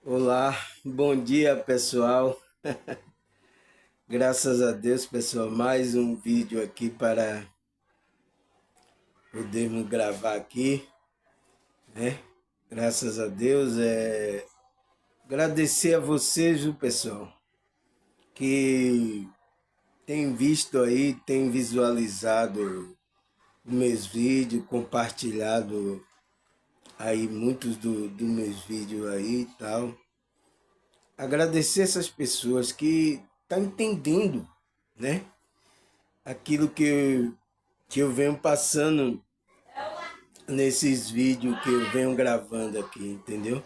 Olá, bom dia pessoal. Graças a Deus, pessoal, mais um vídeo aqui para podermos gravar aqui, né? Graças a Deus, agradecer a vocês, viu, pessoal, que tem visto aí, tem visualizado os meus vídeos, compartilhado aí muitos dos meus vídeos aí e tal. Agradecer essas pessoas que estão entendendo, né? Aquilo que eu venho passando nesses vídeos que eu venho gravando aqui, entendeu?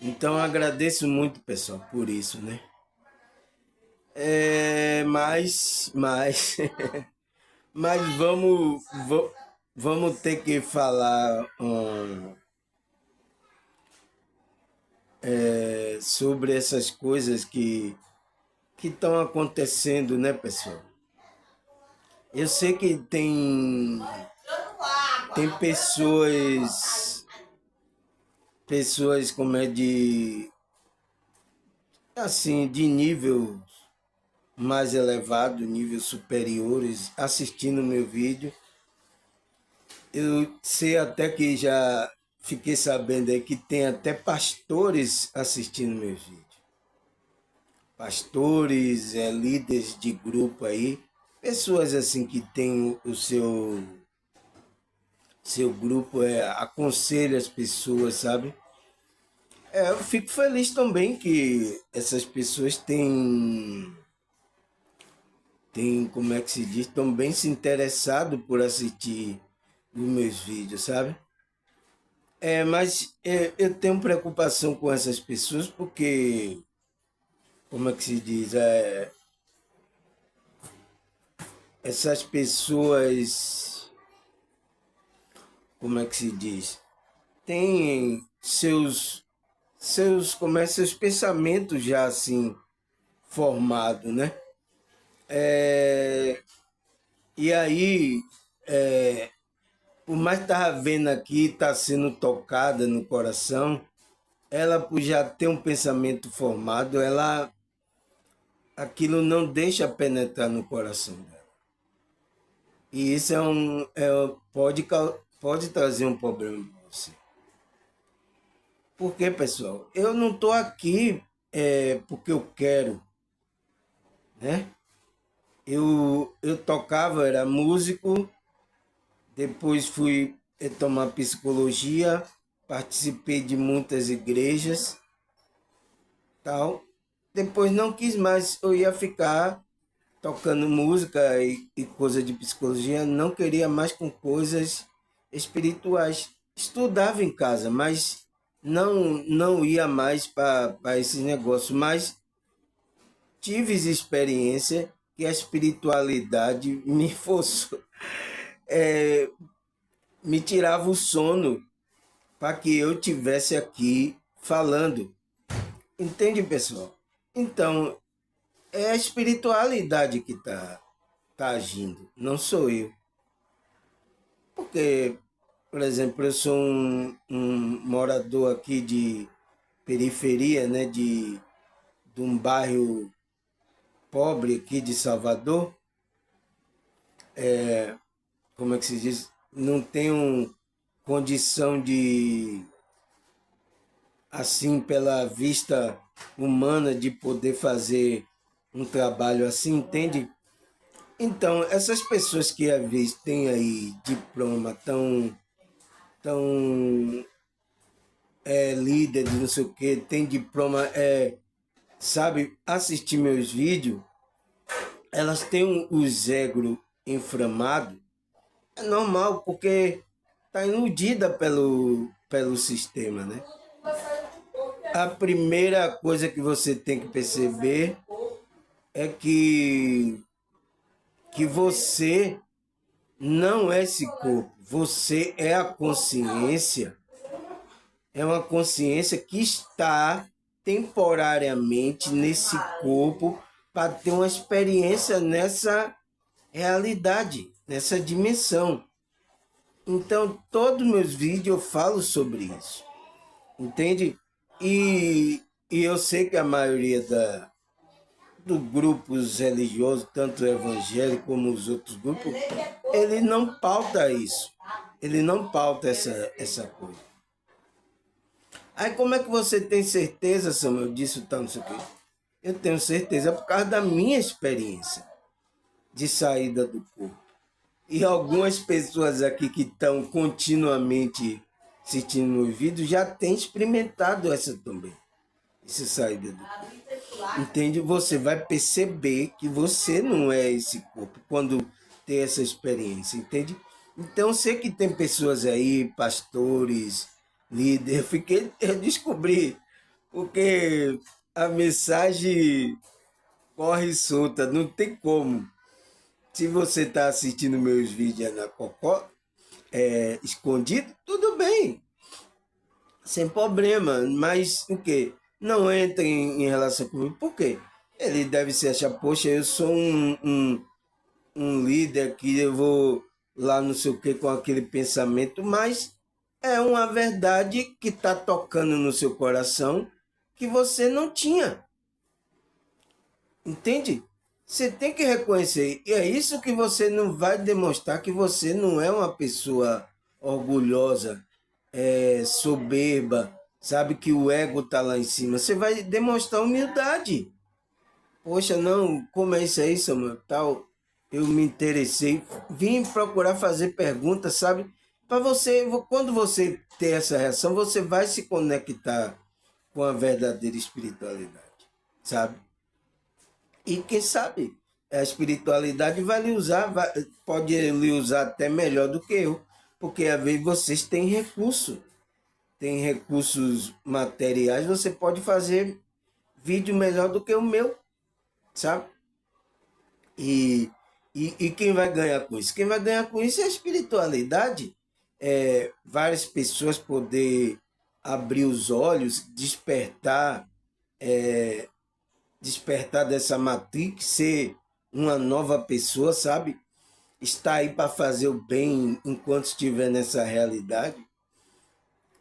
Então eu agradeço muito, pessoal, por isso, né? Mas, mas vamos ter que falar sobre essas coisas que estão acontecendo, né, pessoal? Eu sei que tem pessoas como é assim, de nível mais elevado, níveis superiores, assistindo meu vídeo. Eu sei até que já fiquei sabendo aí que tem até pastores assistindo meus vídeos. Pastores, líderes de grupo aí, pessoas assim que têm o seu grupo, aconselha as pessoas, sabe? Eu fico feliz também que essas pessoas têm, como é que se diz, também se interessado por assistir os meus vídeos, sabe? Mas eu tenho preocupação com essas pessoas porque, como é que se diz, essas pessoas, como é que se diz, têm seus pensamentos já assim formados, né? E aí, por mais que estava vendo aqui, está sendo tocada no coração, ela por já ter um pensamento formado, aquilo não deixa penetrar no coração dela. E isso pode trazer um problema para você. Por quê, pessoal? Eu não estou aqui porque eu quero, né? Eu tocava, era músico, depois fui tomar psicologia, participei de muitas igrejas, tal. Depois não quis mais, eu ia ficar tocando música e coisa de psicologia, não queria mais com coisas espirituais. Estudava em casa, mas não ia mais para esses negócios. Mas tive experiência que a espiritualidade me forçou, me tirava o sono para que eu tivesse aqui falando. Entende, pessoal? Então, é a espiritualidade que tá agindo, não sou eu. Porque, por exemplo, eu sou um morador aqui de periferia, né, de um bairro pobre aqui de Salvador. Como é que se diz? Não tenho condição de, assim, pela vista humana, de poder fazer um trabalho assim, entende? Então, essas pessoas que às vezes têm aí diploma, tão líder de não sei o que, tem diploma, sabe, assistir meus vídeos, elas têm os egos inflamados, é normal, porque tá iludida pelo sistema, né? A primeira coisa que você tem que perceber é que você não é esse corpo, você é a consciência, é uma consciência que está temporariamente nesse corpo para ter uma experiência nessa realidade, nessa dimensão. Então, todos os meus vídeos eu falo sobre isso, entende? e eu sei que a maioria dos grupos religiosos, tanto o evangélico como os outros grupos, ele não pauta isso. Ele não pauta essa coisa. Aí como é que você tem certeza, Samuel, disso, tal, não sei o quê? Eu tenho certeza por causa da minha experiência de saída do corpo. E algumas pessoas aqui que estão continuamente assistindo meus vídeos já têm experimentado essa também, essa saída do corpo. Entende? Você vai perceber que você não é esse corpo quando tem essa experiência, entende? Então, eu sei que tem pessoas aí, pastores, líderes, eu descobri, porque a mensagem corre solta, não tem como. Se você está assistindo meus vídeos na Cocó, escondido, tudo bem, sem problema, mas o quê? Não entre em relação comigo, por quê? Ele deve se achar, poxa, eu sou um líder que eu vou lá não sei o que com aquele pensamento, mas é uma verdade que está tocando no seu coração que você não tinha. Entende? Você tem que reconhecer. E é isso que você não vai demonstrar que você não é uma pessoa orgulhosa, soberba, sabe que o ego está lá em cima. Você vai demonstrar humildade. Poxa, não, como é isso aí, Samuel? Tal, eu me interessei, vim procurar fazer perguntas, sabe? Para você, quando você ter essa reação, você vai se conectar com a verdadeira espiritualidade, sabe? E quem sabe a espiritualidade vai lhe usar, pode lhe usar até melhor do que eu, porque às vezes vocês têm recursos materiais, você pode fazer vídeo melhor do que o meu, sabe? E, e quem vai ganhar com isso? Quem vai ganhar com isso é a espiritualidade. Várias pessoas poder abrir os olhos, despertar dessa matrix, ser uma nova pessoa, sabe? Está aí para fazer o bem enquanto estiver nessa realidade.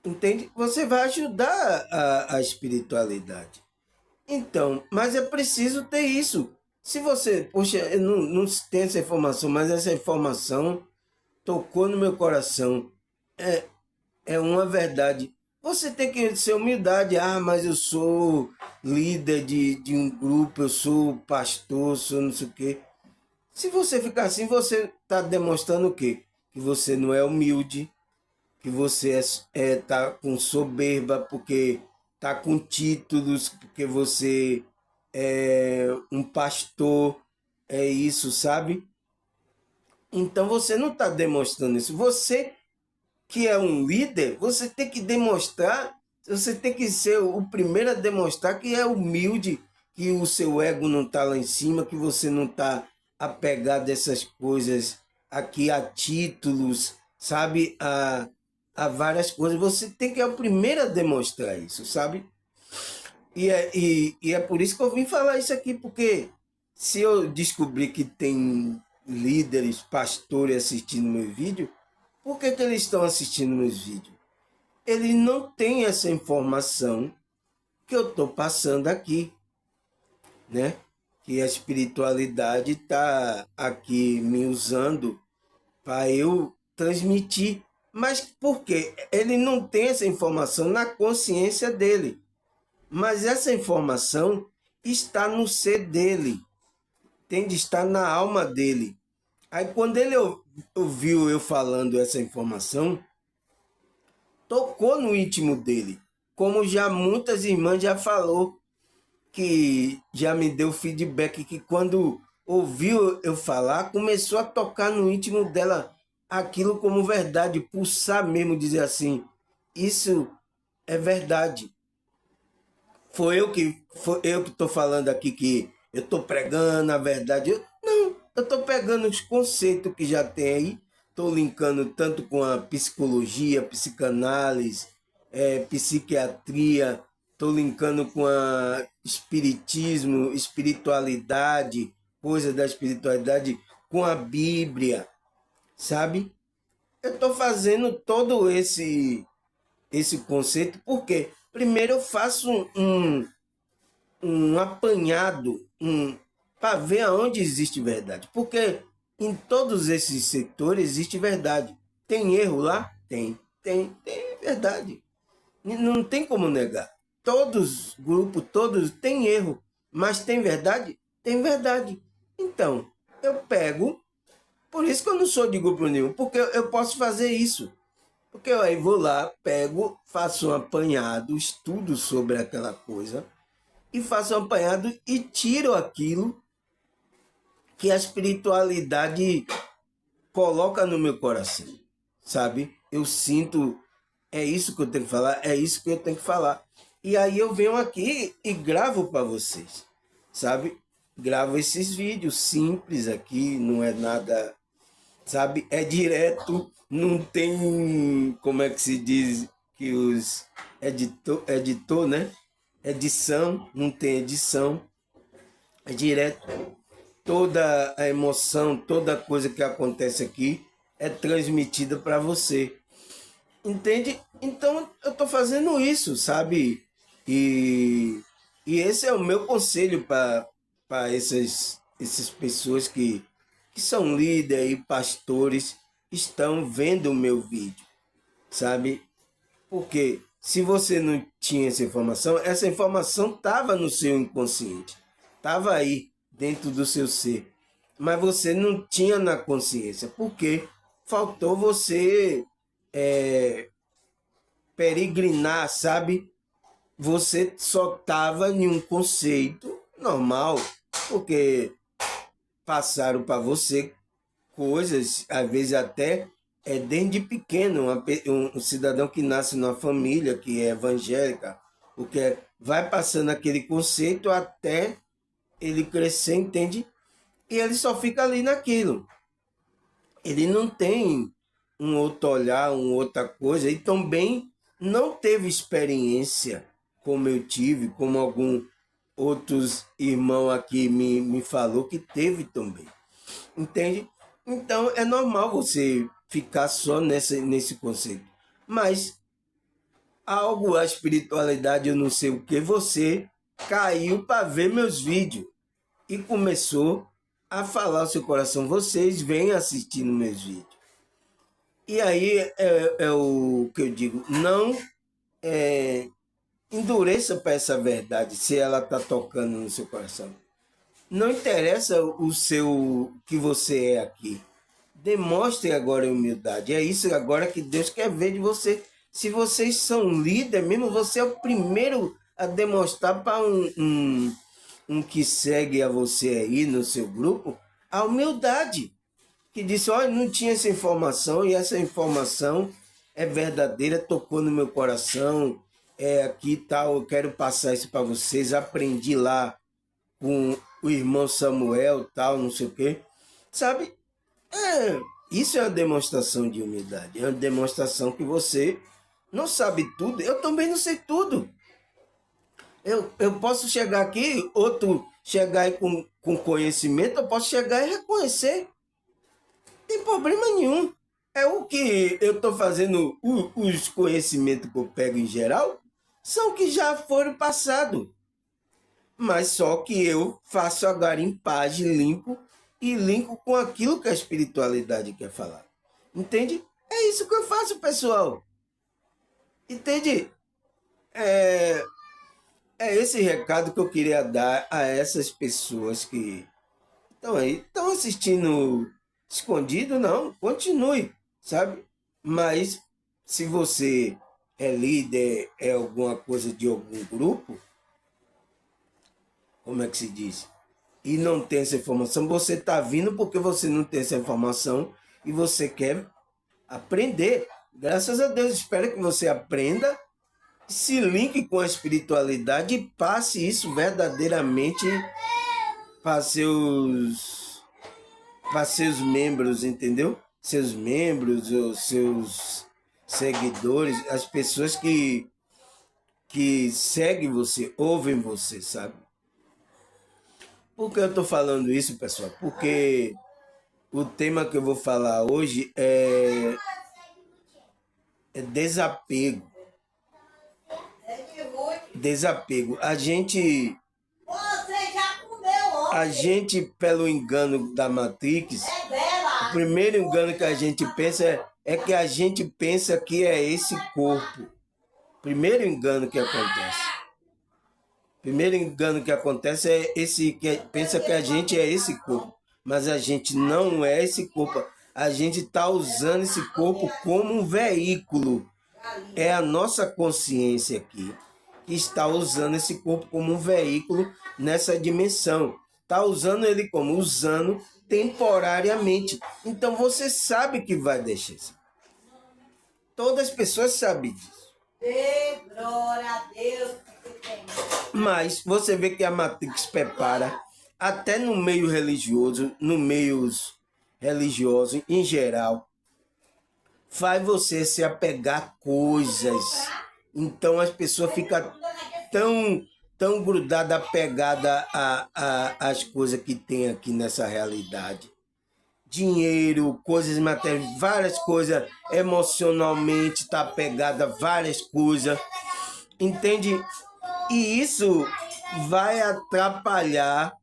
Entende? Você vai ajudar a espiritualidade. Então, mas é preciso ter isso. Se você, poxa, eu não tenho essa informação, mas essa informação tocou no meu coração. É, é uma verdade. Você tem que ser humildade. Ah, mas eu sou líder de um grupo, eu sou pastor, sou não sei o quê. Se você ficar assim, você está demonstrando o quê? Que você não é humilde, que você tá com soberba, porque tá com títulos, porque você é um pastor, é isso, sabe? Então você não está demonstrando isso. Você que é um líder, você tem que demonstrar, você tem que ser o primeiro a demonstrar que é humilde, que o seu ego não está lá em cima, que você não está apegado a essas coisas aqui, a títulos, sabe? A várias coisas. Você tem que ser o primeiro a demonstrar isso, sabe? E é por isso que eu vim falar isso aqui, porque se eu descobrir que tem líderes, pastores assistindo meu vídeo, por que eles estão assistindo meus vídeos? Eles não têm essa informação que eu estou passando aqui, né? Que a espiritualidade está aqui me usando para eu transmitir. Mas por quê? Ele não tem essa informação na consciência dele. Mas essa informação está no ser dele, tem de estar na alma dele. Aí quando ele ouviu eu falando essa informação, tocou no íntimo dele. Como já muitas irmãs já falou, que já me deu feedback que quando ouviu eu falar, começou a tocar no íntimo dela aquilo como verdade, pulsar mesmo, dizer assim, isso é verdade. Foi eu que estou falando aqui que eu estou pregando a verdade. Não, eu estou pegando os conceitos que já tem aí, estou linkando tanto com a psicologia, psicanálise, psiquiatria, estou linkando com a espiritismo, espiritualidade, coisa da espiritualidade, com a Bíblia, sabe? Eu estou fazendo todo esse conceito, por quê? primeiro eu faço um apanhado para ver aonde existe verdade. Porque em todos esses setores existe verdade. Tem erro lá? Tem verdade. Não tem como negar. Todos, grupo, todos, tem erro. Mas tem verdade? Tem verdade. Então, eu pego. Por isso que eu não sou de grupo nenhum. Porque eu posso fazer isso. Porque eu aí vou lá, pego, faço um apanhado, estudo sobre aquela coisa. E faço um apanhado e tiro aquilo que a espiritualidade coloca no meu coração. Sabe? Eu sinto, é isso que eu tenho que falar, é isso que eu tenho que falar. E aí eu venho aqui e gravo para vocês, sabe? Gravo esses vídeos simples aqui, não é nada, sabe? É direto, não tem, como é que se diz, que os editor, né? Edição, não tem edição, é direto. Toda a emoção, toda coisa que acontece aqui é transmitida para você. Entende? Então eu estou fazendo isso, sabe? E, e esse é o meu conselho para essas pessoas que são líderes e pastores, estão vendo o meu vídeo, sabe? Porque se você não tinha essa informação estava no seu inconsciente, estava aí dentro do seu ser, mas você não tinha na consciência, porque faltou você é, peregrinar, sabe? Você só estava em um conceito normal, porque passaram para você coisas, às vezes até desde pequeno, um cidadão que nasce numa família que é evangélica, porque vai passando aquele conceito até ele crescer, entende? E ele só fica ali naquilo. Ele não tem um outro olhar, uma outra coisa, e também não teve experiência como eu tive, como algum outros irmão aqui me falou que teve também. Entende? Então é normal você ficar só nesse conceito. Mas algo, a espiritualidade, eu não sei o que, você caiu para ver meus vídeos e começou a falar ao seu coração. Vocês vêm assistindo meus vídeos. E aí é o que eu digo, não é, endureça para essa verdade se ela está tocando no seu coração. Não interessa o seu que você é aqui. Demonstre agora a humildade. É isso agora que Deus quer ver de você. Se vocês são líder mesmo, você é o primeiro a demonstrar para um que segue a você aí no seu grupo a humildade. Que disse, olha, não tinha essa informação e essa informação é verdadeira, tocou no meu coração, é aqui tal, eu quero passar isso para vocês, aprendi lá com o irmão Samuel, tal, não sei o quê. Sabe? Isso é uma demonstração de humildade. É uma demonstração que você não sabe tudo. Eu também não sei tudo. Eu posso chegar aqui, outro chegar aí com conhecimento, eu posso chegar e reconhecer. Não tem problema nenhum. É o que eu estou fazendo, os conhecimentos que eu pego em geral, são que já foram passados. Mas só que eu faço a garimpagem, limpo e linko com aquilo que a espiritualidade quer falar. Entende? É isso que eu faço, pessoal. Entende? É, é esse recado que eu queria dar a essas pessoas que estão aí, estão assistindo escondido, não, continue, sabe? Mas se você é líder, é alguma coisa de algum grupo, como é que se diz? E não tem essa informação, você está vindo porque você não tem essa informação e você quer aprender. Graças a Deus, espero que você aprenda, se linke com a espiritualidade e passe isso verdadeiramente para seus membros, entendeu? Seus membros, os seus seguidores, as pessoas que seguem você, ouvem você, sabe? Por que eu estou falando isso, pessoal? Porque o tema que eu vou falar hoje é desapego. Desapego. A gente, Você já comeu pelo engano da Matrix, o primeiro engano que a gente pensa é que a gente pensa que é esse corpo. Primeiro engano que acontece. Primeiro engano que acontece é esse que pensa que a gente é esse corpo, mas a gente não é esse corpo. A gente está usando esse corpo como um veículo. É a nossa consciência aqui que está usando esse corpo como um veículo nessa dimensão. Está usando ele como? Usando temporariamente. Então você sabe que vai deixar isso. Todas as pessoas sabem disso. Glória a Deus. Mas você vê que a Matrix prepara, até no meio religioso, no meio religioso em geral, faz você se apegar a coisas. Então as pessoas ficam tão grudadas, apegadas às coisas que tem aqui nessa realidade. Dinheiro, coisas materiais, várias coisas, emocionalmente está apegada a várias coisas. Entende? E isso vai atrapalhar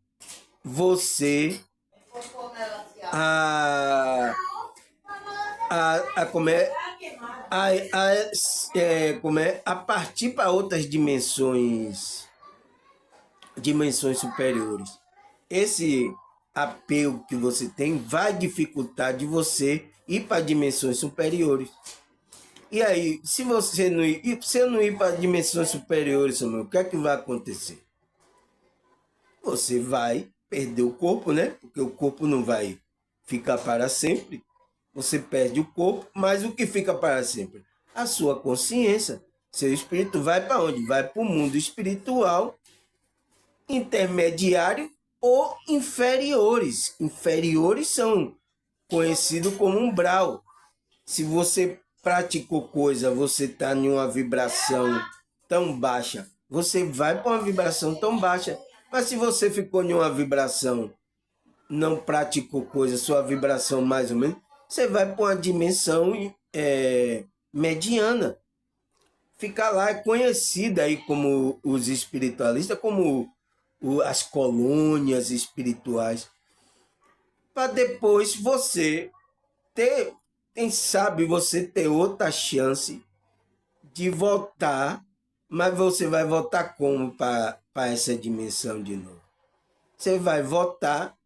você a partir para outras dimensões superiores. Esse apego que você tem vai dificultar de você ir para dimensões superiores. E aí, se você não ir para dimensões superiores, Samuel, o que é que vai acontecer? Você vai perder o corpo, né? Porque o corpo não vai ficar para sempre. Você perde o corpo, mas o que fica para sempre? A sua consciência. Seu espírito vai para onde? Vai para o mundo espiritual, intermediário ou inferiores. Inferiores são conhecidos como umbral. Se você praticou coisa, você está em uma vibração tão baixa, você vai para uma vibração tão baixa. Mas se você ficou em uma vibração, não praticou coisa, sua vibração mais ou menos, você vai para uma dimensão mediana. Fica lá, é conhecida aí como os espiritualistas, como as colônias espirituais. Para depois você ter, quem sabe você ter outra chance de voltar, mas você vai voltar como para essa dimensão de novo? Você vai voltar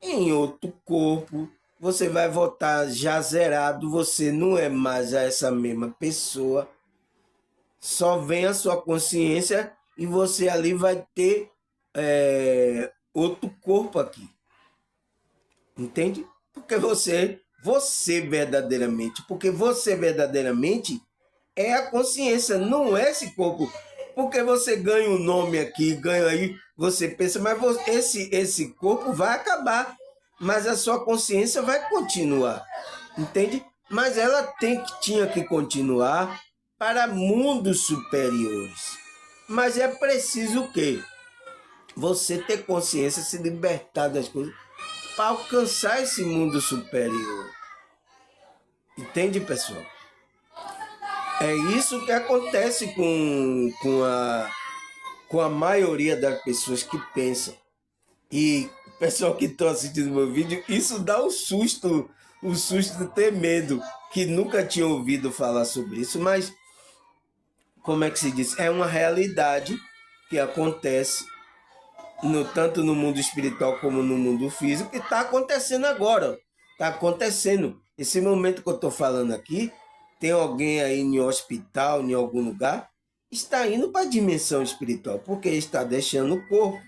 em outro corpo, você vai voltar já zerado, você não é mais essa mesma pessoa, só vem a sua consciência e você ali vai ter outro corpo aqui. Entende? Porque você verdadeiramente, é a consciência, não é esse corpo. Porque você ganha um nome aqui, ganha aí, você pensa, mas esse corpo vai acabar, mas a sua consciência vai continuar, entende? Mas ela tinha que continuar para mundos superiores. Mas é preciso o quê? Você ter consciência, se libertar das coisas, para alcançar esse mundo superior. Entende, pessoal? É isso que acontece com a maioria das pessoas que pensam. E o pessoal que está assistindo meu vídeo, isso dá um susto de ter medo, que nunca tinha ouvido falar sobre isso, mas, como é que se diz? É uma realidade que acontece tanto no mundo espiritual como no mundo físico, que está acontecendo agora. Está acontecendo. Esse momento que eu estou falando aqui, tem alguém aí em hospital, em algum lugar, está indo para a dimensão espiritual, porque está deixando o corpo.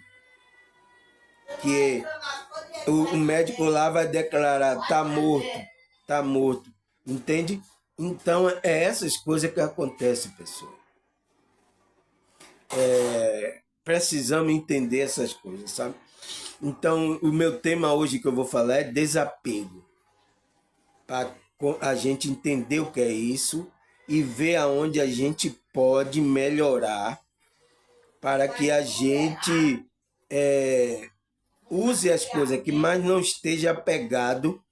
Que o médico lá vai declarar, está morto. Entende? Então, é essas coisas que acontecem, pessoal. Precisamos entender essas coisas, sabe? Então, o meu tema hoje que eu vou falar é desapego. Para a gente entender o que é isso e ver aonde a gente pode melhorar para que a gente use as coisas aqui, mas não esteja apegado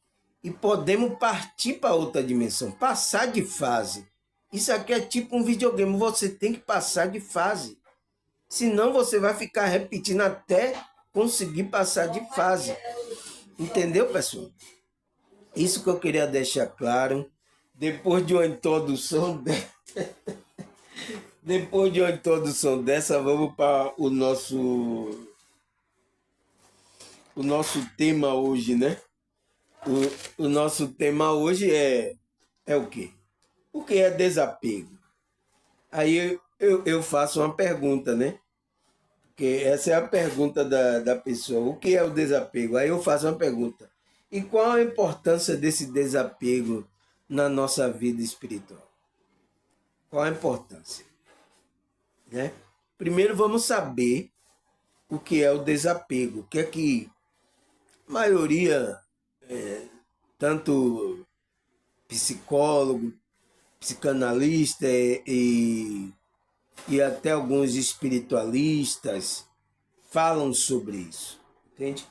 e podemos partir para outra dimensão, passar de fase. Isso aqui é tipo um videogame, você tem que passar de fase. Senão você vai ficar repetindo até conseguir passar de fase. Entendeu, pessoal? Isso que eu queria deixar claro. Depois de uma introdução Depois de uma introdução dessa, vamos para o nosso tema hoje, né? O nosso tema hoje é o quê? O que é desapego? Aí eu faço uma pergunta, né? Porque essa é a pergunta da pessoa. O que é o desapego? Aí eu faço uma pergunta. E qual a importância desse desapego na nossa vida espiritual? Qual a importância? Né? Primeiro vamos saber o que é o desapego. O que é que a maioria, tanto psicólogo, psicanalista e até alguns espiritualistas falam sobre isso. Entende?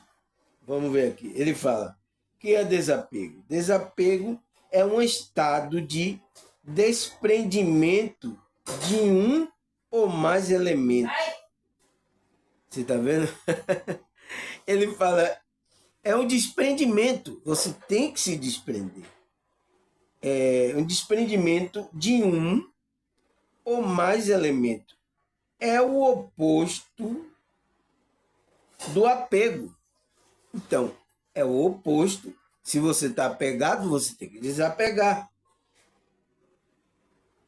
Vamos ver aqui. Ele fala: o que é desapego? Desapego é um estado de desprendimento de um ou mais elementos. Você está vendo? Ele fala: é um desprendimento. Você tem que se desprender. É um desprendimento de um ou mais elementos. É o oposto do apego. Então, é o oposto. Se você está apegado, você tem que desapegar.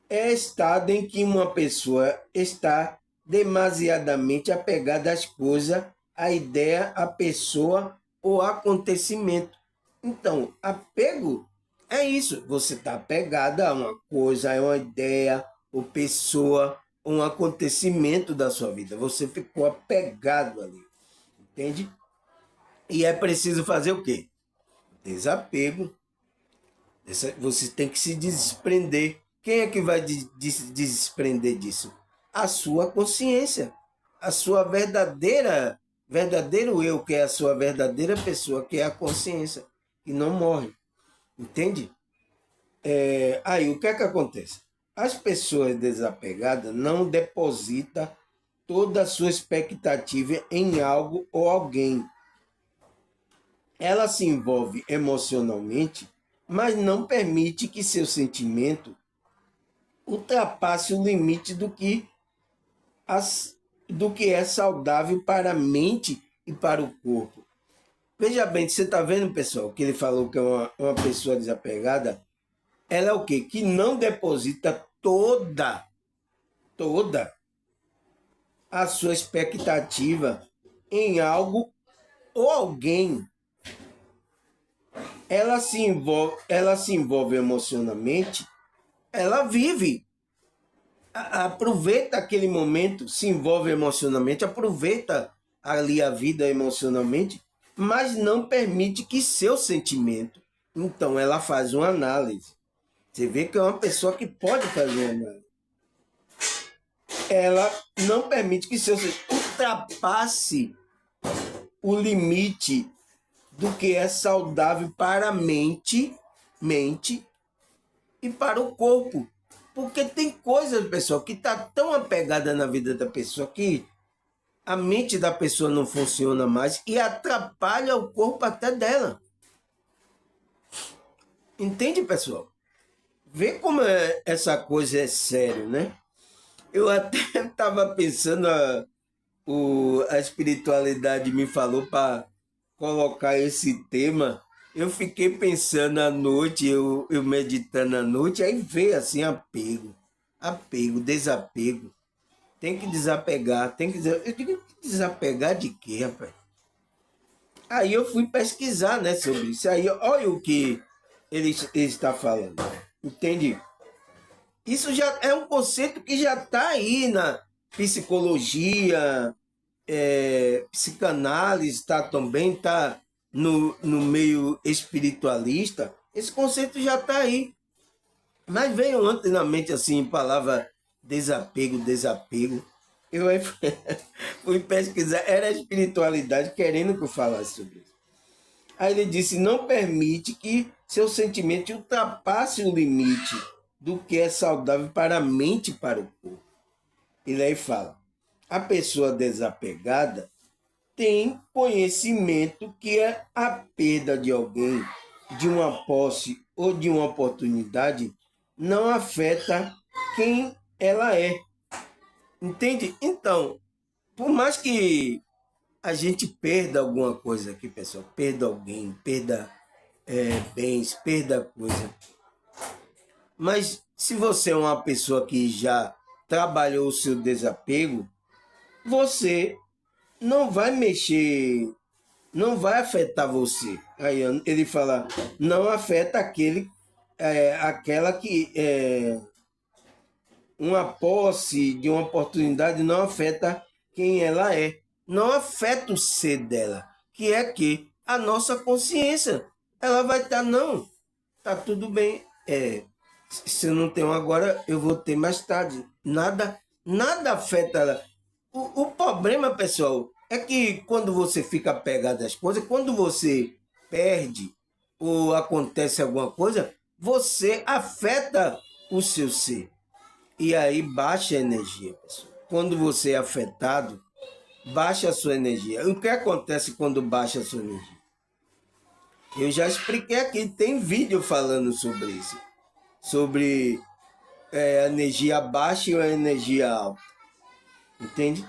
É estado em que uma pessoa está demasiadamente apegada às coisas, à ideia, à pessoa ou acontecimento. Então, apego é isso. Você está apegado a uma coisa, a uma ideia, ou pessoa, ou um acontecimento da sua vida. Você ficou apegado ali. Entende? E é preciso fazer o quê? Desapego. Você tem que se desprender. Quem é que vai desprender disso? A sua consciência. A sua verdadeiro eu, que é a sua verdadeira pessoa, que é a consciência, que não morre. Entende? Aí, o que é que acontece? As pessoas desapegadas não depositam toda a sua expectativa em algo ou alguém. Ela se envolve emocionalmente, mas não permite que seu sentimento ultrapasse o limite do que é saudável para a mente e para o corpo. Veja bem, você está vendo, pessoal, que ele falou que é uma pessoa desapegada? Ela é o quê? Que não deposita toda a sua expectativa em algo ou alguém. Ela se envolve emocionalmente, ela vive, aproveita aquele momento, se envolve emocionalmente, aproveita ali a vida emocionalmente, mas não permite que seu sentimento. Então ela faz uma análise. Você vê que é uma pessoa que pode fazer uma análise. Ela não permite que seu sentimento ultrapasse o limite do que é saudável para a mente e para o corpo. Porque tem coisas, pessoal, que está tão apegada na vida da pessoa que a mente da pessoa não funciona mais e atrapalha o corpo até dela. Entende, pessoal? Vê como essa coisa é sério, né? Eu até estava pensando, a espiritualidade me falou para colocar esse tema. Eu fiquei pensando à noite, eu meditando à noite, aí veio assim apego, desapego. Tem que desapegar, eu digo, desapegar de quê, rapaz? Aí eu fui pesquisar, né, sobre isso. Aí olha o que ele está falando. Entende? Isso já é um conceito que já está aí na psicologia, psicanálise, tá, também está no meio espiritualista. Esse conceito já está aí. Mas veio ontem na mente assim, palavra desapego. Eu aí fui pesquisar, era a espiritualidade querendo que eu falasse sobre isso. Aí ele disse: não permite que seu sentimento ultrapasse o limite do que é saudável para a mente e para o corpo. Ele aí fala: a pessoa desapegada tem conhecimento que é a perda de alguém, de uma posse ou de uma oportunidade, não afeta quem ela é. Entende? Então, por mais que a gente perda alguma coisa aqui, pessoal, perda alguém, perda bens, perda coisa. Mas se você é uma pessoa que já trabalhou o seu desapego, você não vai mexer, não vai afetar você. Aí ele fala, não afeta aquela que uma posse de uma oportunidade não afeta quem ela é. Não afeta o ser dela, que é que a nossa consciência, ela vai estar, não, tá tudo bem, se eu não tenho agora, eu vou ter mais tarde. Nada afeta ela. O problema, pessoal, é que quando você fica apegado às coisas, quando você perde ou acontece alguma coisa, você afeta o seu ser. E aí baixa a energia, pessoal. Quando você é afetado, baixa a sua energia. O que acontece quando baixa a sua energia? Eu já expliquei aqui, tem vídeo falando sobre isso. Sobre a energia baixa e a energia alta. Entende?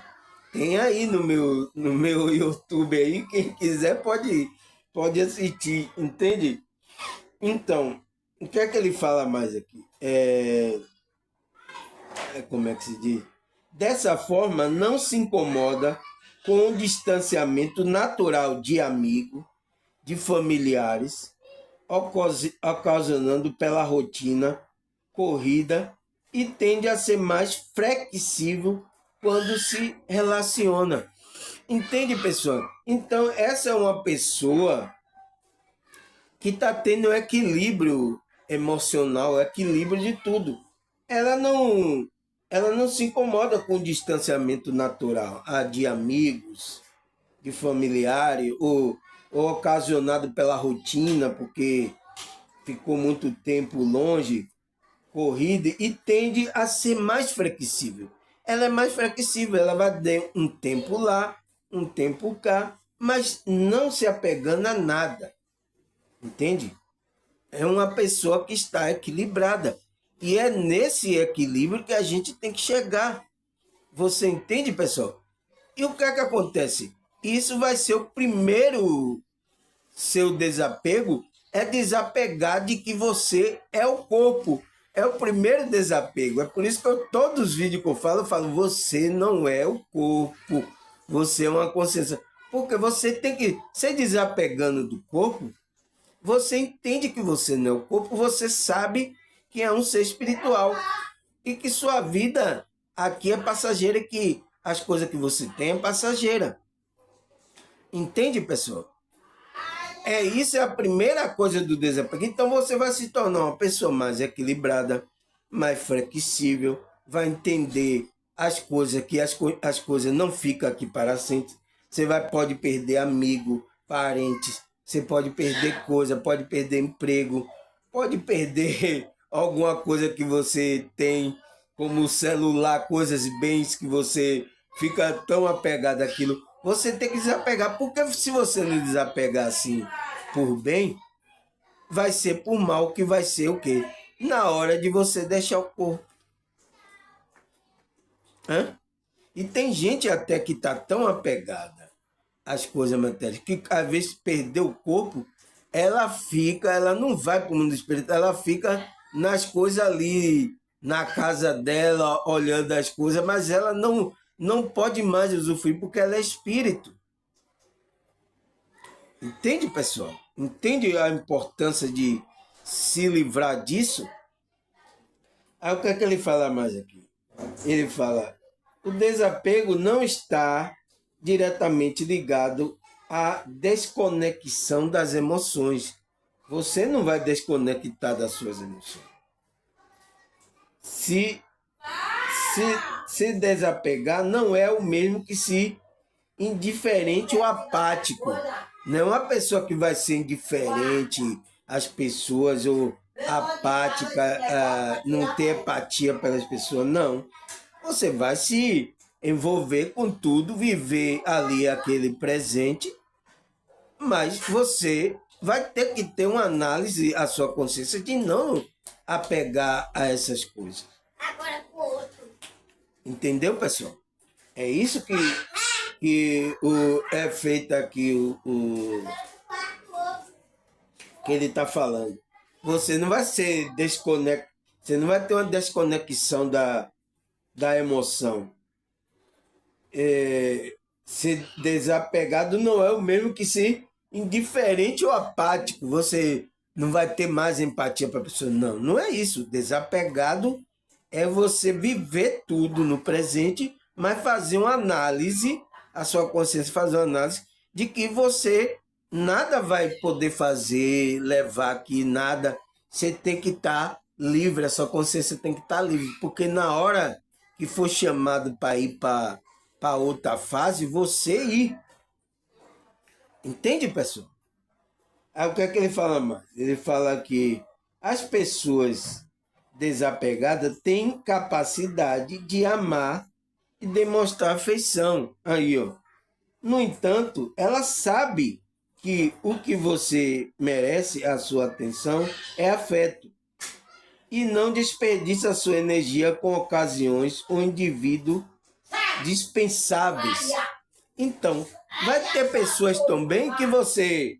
Tem aí no meu YouTube aí, quem quiser pode assistir, entende? Então, o que é que ele fala mais aqui? Como é que se diz? Dessa forma, não se incomoda com o distanciamento natural de amigo, de familiares, ocasionando pela rotina corrida e tende a ser mais flexível quando se relaciona. Entende, pessoal? Então, essa é uma pessoa que está tendo equilíbrio emocional, equilíbrio de tudo. Ela não se incomoda com o distanciamento natural, de amigos, de familiares, ou ocasionado pela rotina, porque ficou muito tempo longe, corrida, e tende a ser mais flexível. Ela é mais flexível, ela vai ter um tempo lá, um tempo cá, mas não se apegando a nada. Entende? É uma pessoa que está equilibrada. E é nesse equilíbrio que a gente tem que chegar. Você entende, pessoal? E o que é que acontece? Isso vai ser o primeiro seu desapego, é desapegar de que você é o corpo. É o primeiro desapego. É por isso que todos os vídeos que eu falo, você não é o corpo. Você é uma consciência. Porque você tem que, se desapegando do corpo, você entende que você não é o corpo, você sabe que é um ser espiritual. E que sua vida aqui é passageira, que as coisas que você tem é passageira. Entende, pessoal? Isso é a primeira coisa do desapego. Então você vai se tornar uma pessoa mais equilibrada, mais flexível, vai entender as coisas, que as coisas não ficam aqui para sempre. Você pode perder amigo, parentes, você pode perder coisa, pode perder emprego, pode perder alguma coisa que você tem, como celular, coisas, bens que você fica tão apegado àquilo. Você tem que desapegar, porque se você não desapegar assim por bem, vai ser por mal, que vai ser o quê? Na hora de você deixar o corpo. E tem gente até que está tão apegada às coisas materiais, que às vezes perdeu o corpo, ela não vai para o mundo espiritual, ela fica nas coisas ali, na casa dela, olhando as coisas, mas ela não pode mais usufruir, porque ela é espírito. Entende, pessoal? Entende a importância de se livrar disso? Aí o que é que ele fala mais aqui? Ele fala, o desapego não está diretamente ligado à desconexão das emoções. Você não vai desconectar das suas emoções. Se desapegar não é o mesmo que se indiferente ou apático. Não é uma pessoa que vai ser indiferente às pessoas ou apática, não ter empatia pelas pessoas. Não. Você vai se envolver com tudo, viver ali aquele presente, mas você vai ter que ter uma análise à sua consciência de não apegar a essas coisas. Agora pro outro. Entendeu, pessoal? É isso que é feito aqui que ele está falando. Você não vai ser você não vai ter uma desconexão da emoção. Ser desapegado não é o mesmo que ser indiferente ou apático. Você não vai ter mais empatia para a pessoa. Não, não é isso. Desapegado é você viver tudo no presente, mas fazer uma análise, a sua consciência fazer uma análise de que você nada vai poder fazer, levar aqui, nada. Você tem que estar livre, a sua consciência tem que estar livre, porque na hora que for chamado para ir para outra fase, você ir. Entende, pessoal? Aí o que é que ele fala mais? Ele fala que as pessoas desapegadas têm capacidade de amar e demonstrar afeição. Aí, ó. No entanto, ela sabe que o que você merece, a sua atenção, é afeto. E não desperdiça a sua energia com ocasiões ou indivíduos dispensáveis. Então, vai ter pessoas também que você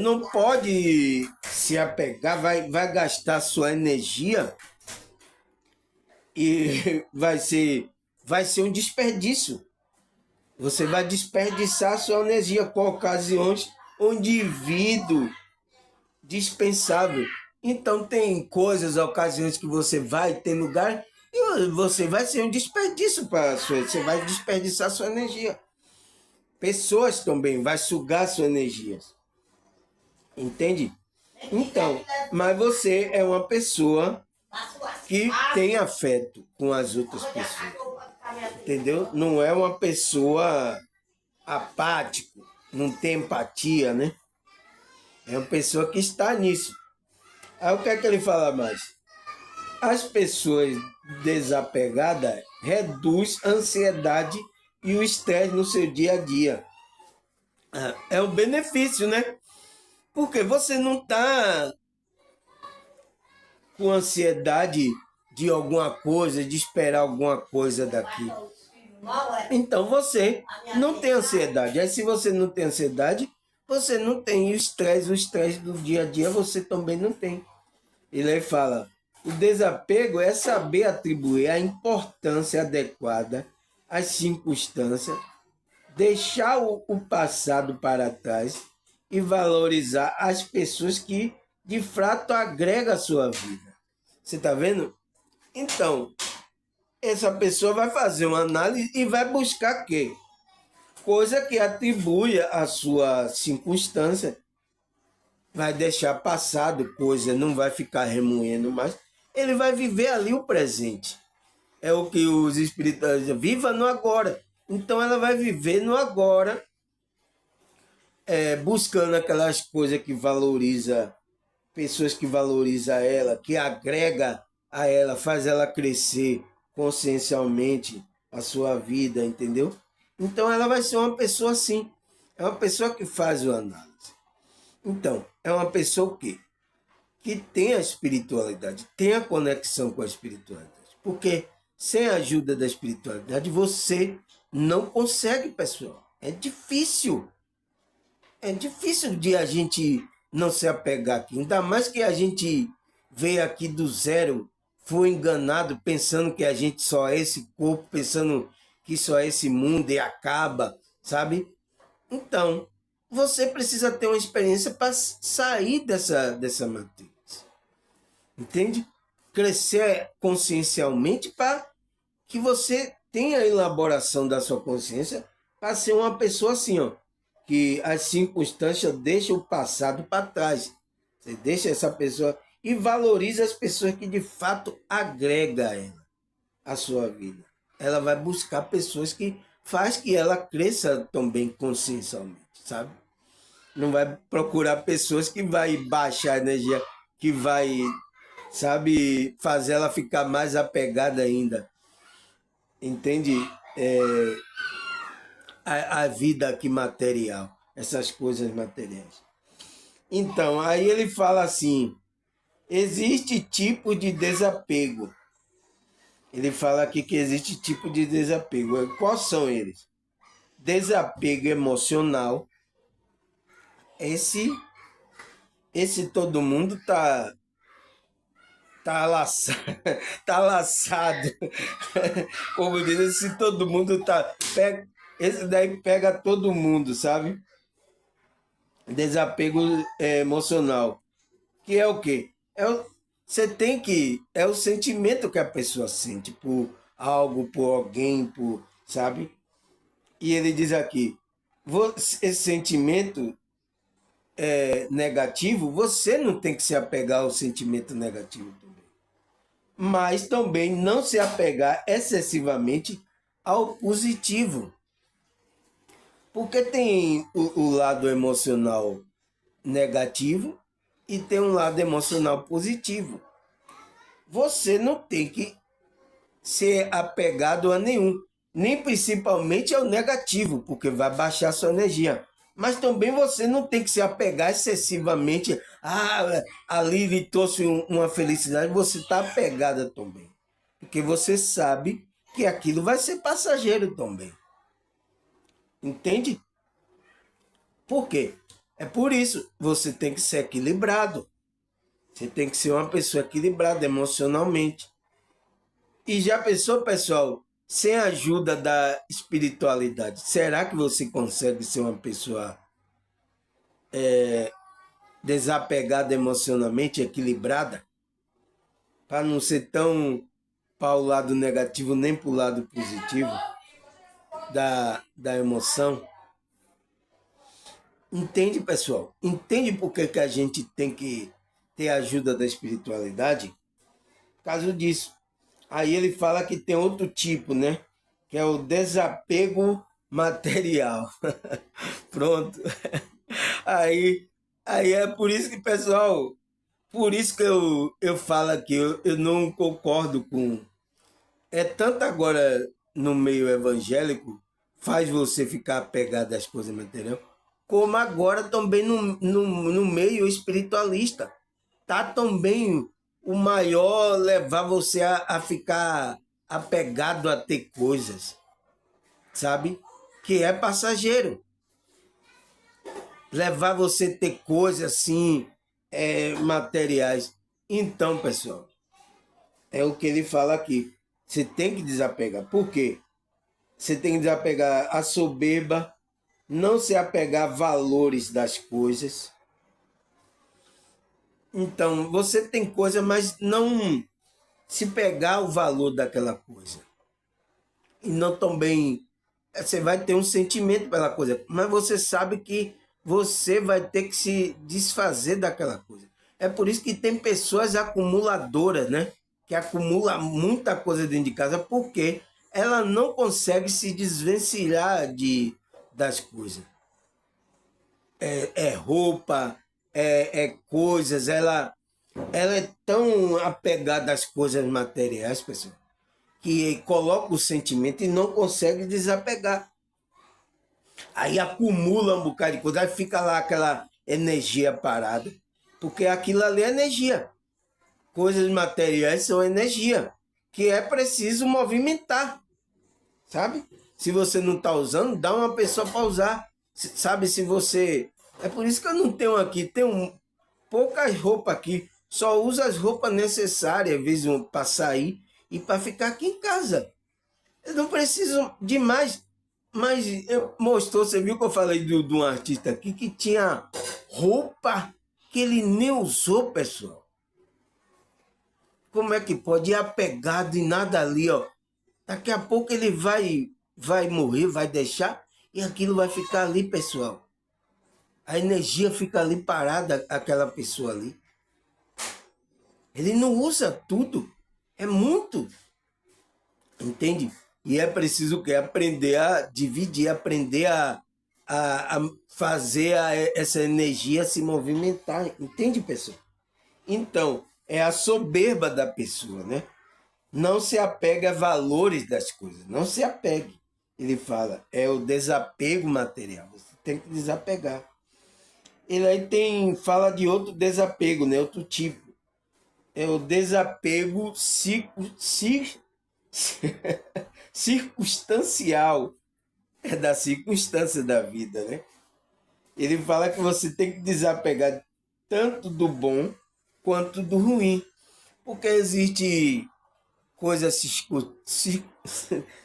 não pode se apegar, vai gastar sua energia e vai ser um desperdício. Você vai desperdiçar sua energia com ocasiões ou indivíduo dispensável. Então tem coisas, ocasiões que você vai ter lugar e você vai ser um desperdício para você vai desperdiçar sua energia. Pessoas também vai sugar sua energia. Entende? Então, mas você é uma pessoa que tem afeto com as outras pessoas. Entendeu? Não é uma pessoa apático, não tem empatia, né? É uma pessoa que está nisso. Aí o que é que ele fala mais? As pessoas desapegadas reduzem a ansiedade e o estresse no seu dia a dia. É um benefício, né? Porque você não está com ansiedade de alguma coisa, de esperar alguma coisa daqui. Então você não tem ansiedade. Aí se você não tem ansiedade, você não tem o estresse do dia a dia você também não tem. Ele aí fala, o desapego é saber atribuir a importância adequada às circunstâncias, deixar o passado para trás e valorizar as pessoas que de fato agregam a sua vida. Você está vendo? Então, essa pessoa vai fazer uma análise e vai buscar quê? Coisa que atribui a sua circunstância, vai deixar passado coisa, não vai ficar remoendo mais, ele vai viver ali o presente. É o que os espirituais dizem, viva no agora. Então ela vai viver no agora, buscando aquelas coisas que valoriza, pessoas que valoriza ela, que agrega a ela, faz ela crescer consciencialmente a sua vida, entendeu? Então ela vai ser uma pessoa assim, é uma pessoa que faz o análise. Então, é uma pessoa que tem a espiritualidade, tem a conexão com a espiritualidade. Porque sem a ajuda da espiritualidade, você não consegue, pessoal. É difícil. É difícil de a gente não se apegar aqui. Ainda mais que a gente veio aqui do zero, foi enganado pensando que a gente só é esse corpo, pensando que só é esse mundo e acaba, sabe? Então, você precisa ter uma experiência para sair dessa matriz. Entende? Crescer consciencialmente para que você tenha a elaboração da sua consciência para ser uma pessoa assim, ó, que as circunstâncias deixam o passado para trás. Você deixa essa pessoa e valoriza as pessoas que de fato agregam a ela, a sua vida. Ela vai buscar pessoas que faz que ela cresça também consciencialmente, sabe? Não vai procurar pessoas que vai baixar a energia, que vai, sabe, fazer ela ficar mais apegada ainda. entende? É, a vida aqui material, essas coisas materiais. Então, aí ele fala assim, existe tipo de desapego. Ele fala aqui que existe tipo de desapego. Quais são eles? Desapego emocional. Esse, esse todo mundo tá laçado, tá laçado. Como diz, esse todo mundo tá pega, esse daí pega todo mundo, sabe? Desapego emocional. Que é o quê? Você tem que. É o sentimento que a pessoa sente por algo, por alguém, por. Sabe? E ele diz aqui: esse sentimento negativo, você não tem que se apegar ao sentimento negativo também. Mas também não se apegar excessivamente ao positivo. Porque tem o lado emocional negativo e tem um lado emocional positivo. Você não tem que ser apegado a nenhum, nem principalmente ao negativo, porque vai baixar sua energia. Mas também você não tem que se apegar excessivamente. Ah, ali lhe trouxe uma felicidade, você está apegada também. Porque você sabe que aquilo vai ser passageiro também. Entende? Por quê? É por isso, você tem que ser equilibrado. Você tem que ser uma pessoa equilibrada emocionalmente. E já pensou, pessoal, sem a ajuda da espiritualidade, será que você consegue ser uma pessoa desapegada emocionalmente, equilibrada? Para não ser tão para o lado negativo nem para o lado positivo da emoção? Entende, pessoal? Entende por que a gente tem que ter a ajuda da espiritualidade? Por causa disso. Aí ele fala que tem outro tipo, né? Que é o desapego material. Pronto. Aí, aí é por isso que, pessoal, por isso que eu falo aqui, eu não concordo com. É tanto agora no meio evangélico, faz você ficar apegado às coisas materiais, como agora também no meio espiritualista. Tá também o maior levar você a ficar apegado a ter coisas, sabe? Que é passageiro. Levar você a ter coisas assim, materiais. Então, pessoal, é o que ele fala aqui. Você tem que desapegar. Por quê? Você tem que desapegar a soberba, não se apegar a valores das coisas. Então, você tem coisa, mas não se pegar o valor daquela coisa. E não também. Você vai ter um sentimento pela coisa, mas você sabe que você vai ter que se desfazer daquela coisa. É por isso que tem pessoas acumuladoras, né? Que acumula muita coisa dentro de casa, porque ela não consegue se desvencilhar das coisas. É roupa, é coisas, ela é tão apegada às coisas materiais, pessoal, que coloca o sentimento e não consegue desapegar. Aí acumula um bocado de coisa, aí fica lá aquela energia parada, porque aquilo ali é energia. Coisas materiais são energia, que é preciso movimentar, sabe? Se você não está usando, dá uma pessoa para usar. Sabe, se você... É por isso que eu não tenho aqui, tenho poucas roupas aqui, só uso as roupas necessárias, às vezes para sair e para ficar aqui em casa. Eu não preciso de mais. Mas mostrou, você viu que eu falei de um artista aqui que tinha roupa que ele nem usou, pessoal. Como é que pode ir apegado e nada ali, ó? Daqui a pouco ele vai morrer, vai deixar e aquilo vai ficar ali, pessoal. A energia fica ali parada, aquela pessoa ali. Ele não usa tudo. É muito. Entende? E é preciso o quê? Aprender a dividir, aprender a fazer essa energia se movimentar. Entende, pessoal? Então, é a soberba da pessoa, né? Não se apegue a valores das coisas. Não se apegue. Ele fala, é o desapego material. Você tem que desapegar. Ele aí fala de outro desapego, né? Outro tipo. É o desapego circunstancial. É da circunstância da vida, né? Ele fala que você tem que desapegar tanto do bom quanto do ruim. Porque existe coisa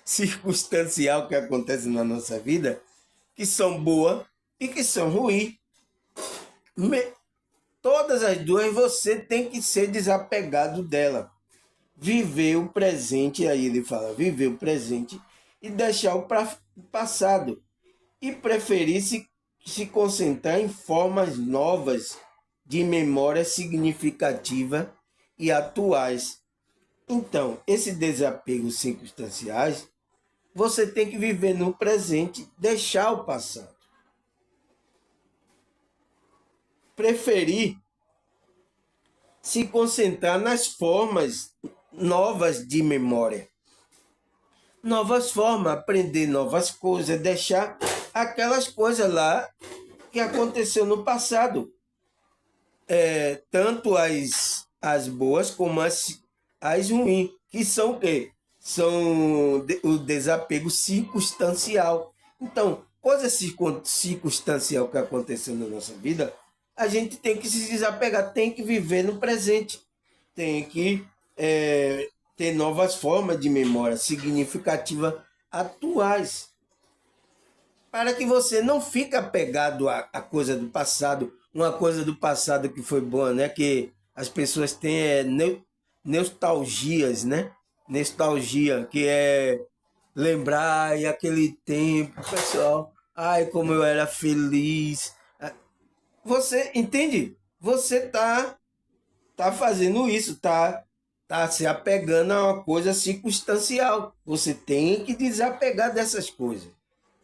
circunstancial que acontece na nossa vida que são boas e que são ruins. Todas as duas você tem que ser desapegado dela. Viver o presente, aí ele fala, viver o presente e deixar o passado. E preferir se concentrar em formas novas de memória significativa e atuais. Então, esse desapego circunstanciais, você tem que viver no presente, deixar o passado. Preferir se concentrar nas formas novas de memória. Novas formas, aprender novas coisas, deixar aquelas coisas lá que aconteceu no passado. Tanto as boas como as ruins, que são o quê? São o desapego circunstancial. Então, coisa circunstancial que aconteceu na nossa vida, a gente tem que se desapegar, tem que viver no presente, tem que ter novas formas de memória significativa atuais, para que você não fique apegado a coisa do passado, uma coisa do passado que foi boa, né? Que as pessoas têm nostalgias, né? Nostalgia, que é lembrar e aquele tempo, pessoal, ai, como eu era feliz. Você entende? Você tá fazendo isso, tá se apegando a uma coisa circunstancial. Você tem que desapegar dessas coisas.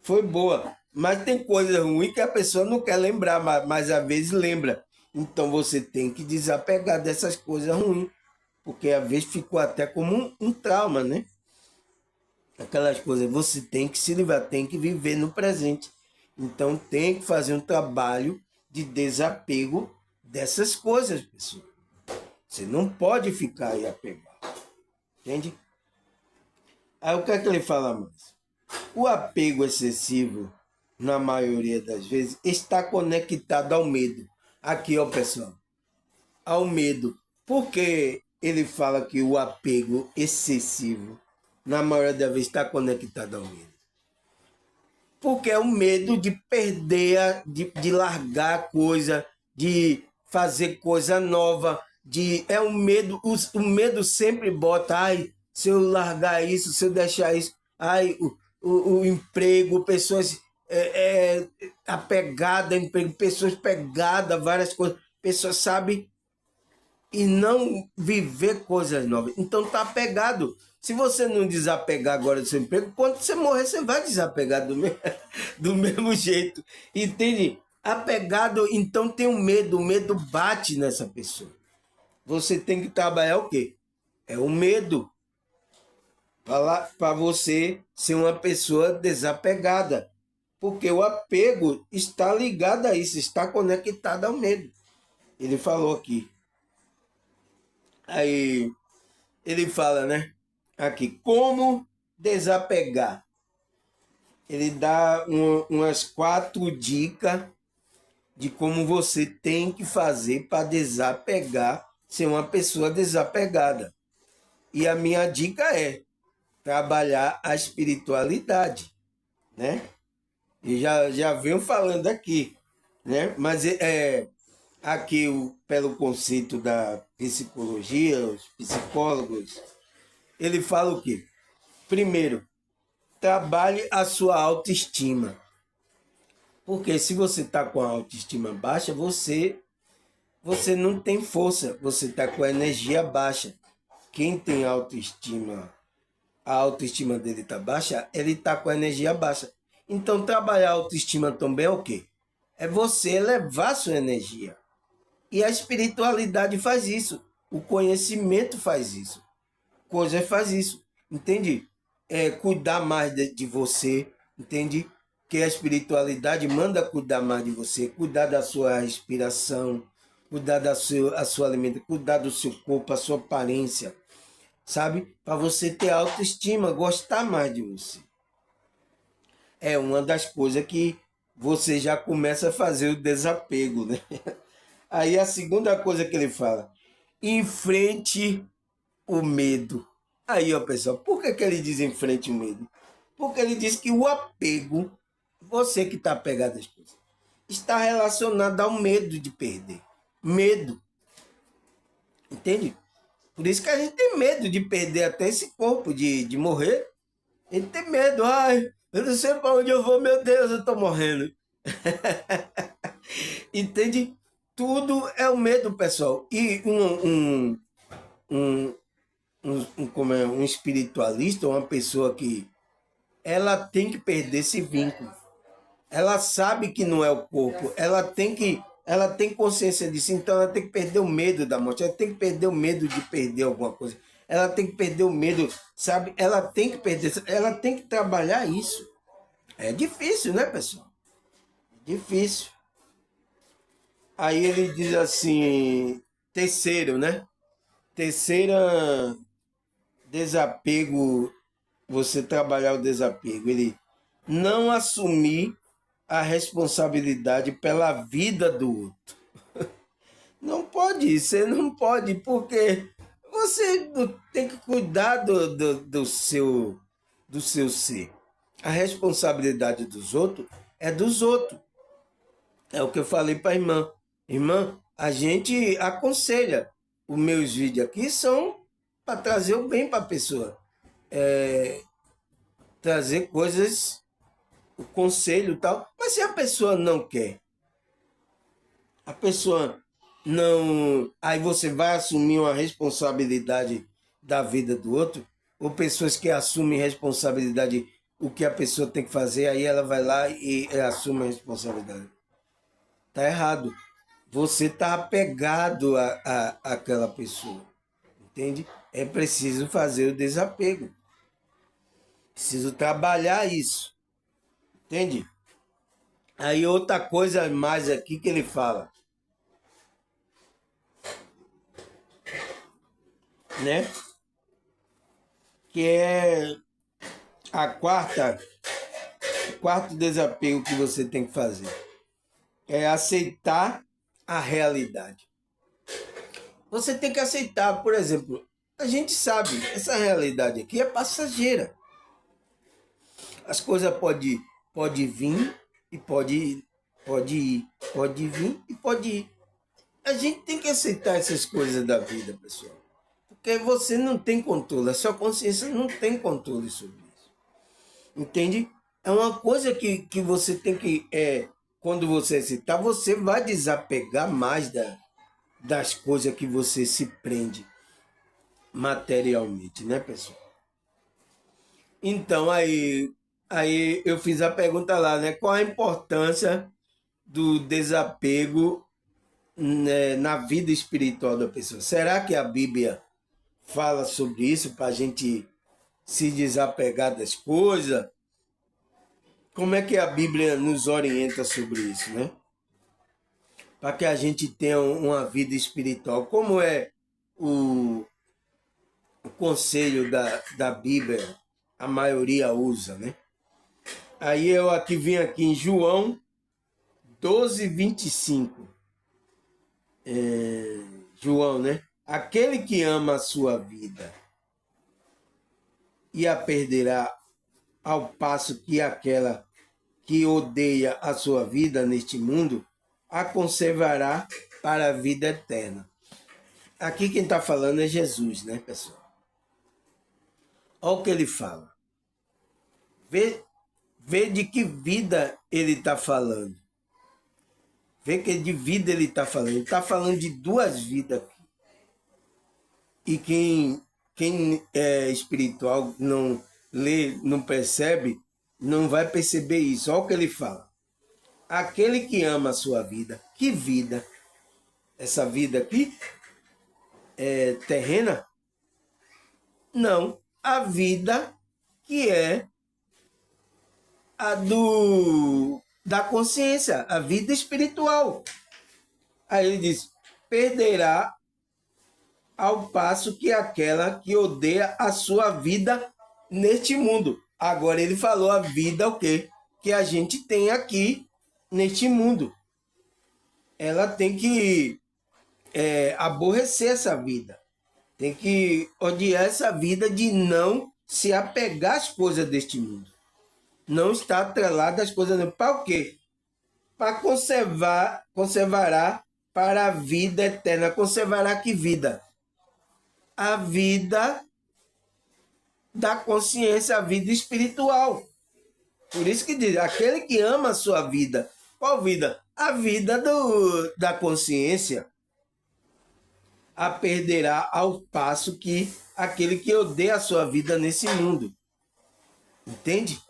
Foi boa, mas tem coisa ruim que a pessoa não quer lembrar, mas às vezes lembra. Então você tem que desapegar dessas coisas ruins, porque às vezes ficou até como um trauma, né? Aquelas coisas, você tem que se livrar, tem que viver no presente. Então tem que fazer um trabalho de desapego dessas coisas, pessoal. Você não pode ficar aí apegado. Entende? Aí o que é que ele fala mais? O apego excessivo, na maioria das vezes, está conectado ao medo. Aqui, ó, pessoal. Ao medo. Por que ele fala que o apego excessivo, na maioria das vezes, está conectado ao medo? Porque é o medo de perder, de largar a coisa, de fazer coisa nova, é um medo, o medo sempre bota, ai, se eu largar isso, se eu deixar isso, ai, o emprego, pessoas apegadas, emprego, pessoas pegadas, várias coisas, pessoas sabem e não viver coisas novas. Então tá apegado. Se você não desapegar agora do seu emprego, quando você morrer, você vai desapegar do mesmo jeito. Entende? Apegado, então tem um medo, o medo bate nessa pessoa. Você tem que trabalhar o quê? É o medo. Para você ser uma pessoa desapegada. Porque o apego está ligado a isso, está conectado ao medo. Ele falou aqui. Aí ele fala, né? Aqui, como desapegar. Ele dá umas 4 dicas de como você tem que fazer para desapegar, ser uma pessoa desapegada. E a minha dica é trabalhar a espiritualidade, né? E já venho falando aqui, né? Mas aqui, pelo conceito da psicologia, os psicólogos, ele fala o quê? Primeiro, trabalhe a sua autoestima. Porque se você está com a autoestima baixa, você não tem força, você está com a energia baixa. Quem tem autoestima, a autoestima dele está baixa, ele está com a energia baixa. Então, trabalhar a autoestima também é o quê? É você elevar sua energia. E a espiritualidade faz isso. O conhecimento faz isso. coisa faz isso, entende? Cuidar mais de você, entende? Que a espiritualidade manda cuidar mais de você, cuidar da sua respiração, cuidar a sua alimentação, cuidar do seu corpo, a sua aparência, sabe? Para você ter autoestima, gostar mais de você. É uma das coisas que você já começa a fazer o desapego, né? Aí a segunda coisa que ele fala, enfrente o medo. Aí, ó, pessoal, por que ele diz enfrente o medo? Porque ele diz que o apego, você que está apegado às coisas, está relacionado ao medo de perder. Medo. Entende? Por isso que a gente tem medo de perder até esse corpo, de morrer. A gente tem medo. Ai, eu não sei para onde eu vou, meu Deus, eu estou morrendo. Entende? Tudo é o medo, pessoal. E como um espiritualista, uma pessoa que ela tem que perder esse vínculo. Ela sabe que não é o corpo, ela tem consciência disso, então ela tem que perder o medo da morte, ela tem que perder o medo de perder alguma coisa, ela tem que perder o medo, sabe? Ela tem que perder, ela tem que trabalhar isso. É difícil, né, pessoal? Difícil. Aí ele diz assim, terceiro, né? Terceira, desapego, você trabalhar o desapego. Ele não assumir a responsabilidade pela vida do outro. Não pode, você não pode, porque você tem que cuidar do seu ser. A responsabilidade dos outros é dos outros. É o que eu falei para a irmã. Irmã, a gente aconselha. Os meus vídeos aqui são para trazer o bem para a pessoa. Trazer coisas, o conselho e tal. Mas se a pessoa não quer, a pessoa não. Aí você vai assumir uma responsabilidade da vida do outro, ou pessoas que assumem responsabilidade, o que a pessoa tem que fazer, aí ela vai lá e assume a responsabilidade. Tá errado. Você tá apegado àquela pessoa, entende? É preciso fazer o desapego. Preciso trabalhar isso, entende? Aí outra coisa mais aqui que ele fala, né? Que é a o quarto desapego que você tem que fazer. É aceitar a realidade. Você tem que aceitar, por exemplo, a gente sabe, essa realidade aqui é passageira. As coisas pode vir e pode ir, pode vir e pode ir. A gente tem que aceitar essas coisas da vida, pessoal. Porque você não tem controle, a sua consciência não tem controle sobre isso. Entende? É uma coisa que você tem que, quando você aceitar, você vai desapegar mais das coisas que você se prende materialmente, né, pessoal? Então, aí eu fiz a pergunta lá, né? Qual a importância do desapego, né, na vida espiritual da pessoa? Será que a Bíblia fala sobre isso para a gente se desapegar das coisas? Como é que a Bíblia nos orienta sobre isso, né? Para que a gente tenha uma vida espiritual. Como é o conselho da Bíblia? A maioria usa, né? Aí eu aqui vim aqui em João 12:25. João, né? Aquele que ama a sua vida e a perderá, ao passo que aquela que odeia a sua vida neste mundo a conservará para a vida eterna. Aqui quem está falando é Jesus, né, pessoal? Olha o que ele fala. Vê de que vida ele está falando. Vê que de vida ele está falando. Ele está falando de duas vidas aqui. E quem é espiritual, não lê, não percebe, não vai perceber isso. Olha o que ele fala. Aquele que ama a sua vida. Que vida? Essa vida aqui é terrena? Não, a vida que é a da consciência, a vida espiritual. Aí ele diz, perderá ao passo que aquela que odeia a sua vida neste mundo. Agora ele falou a vida o quê? Que a gente tem aqui neste mundo. Ela tem que aborrecer essa vida. Tem que odiar essa vida de não se apegar às coisas deste mundo. Não está atrelada às coisas. Para o quê? Para conservará para a vida eterna. Conservará que vida? A vida da consciência, a vida espiritual. Por isso que diz, aquele que ama a sua vida. Qual vida? A vida da consciência. A perderá ao passo que aquele que odeia a sua vida nesse mundo. Entende?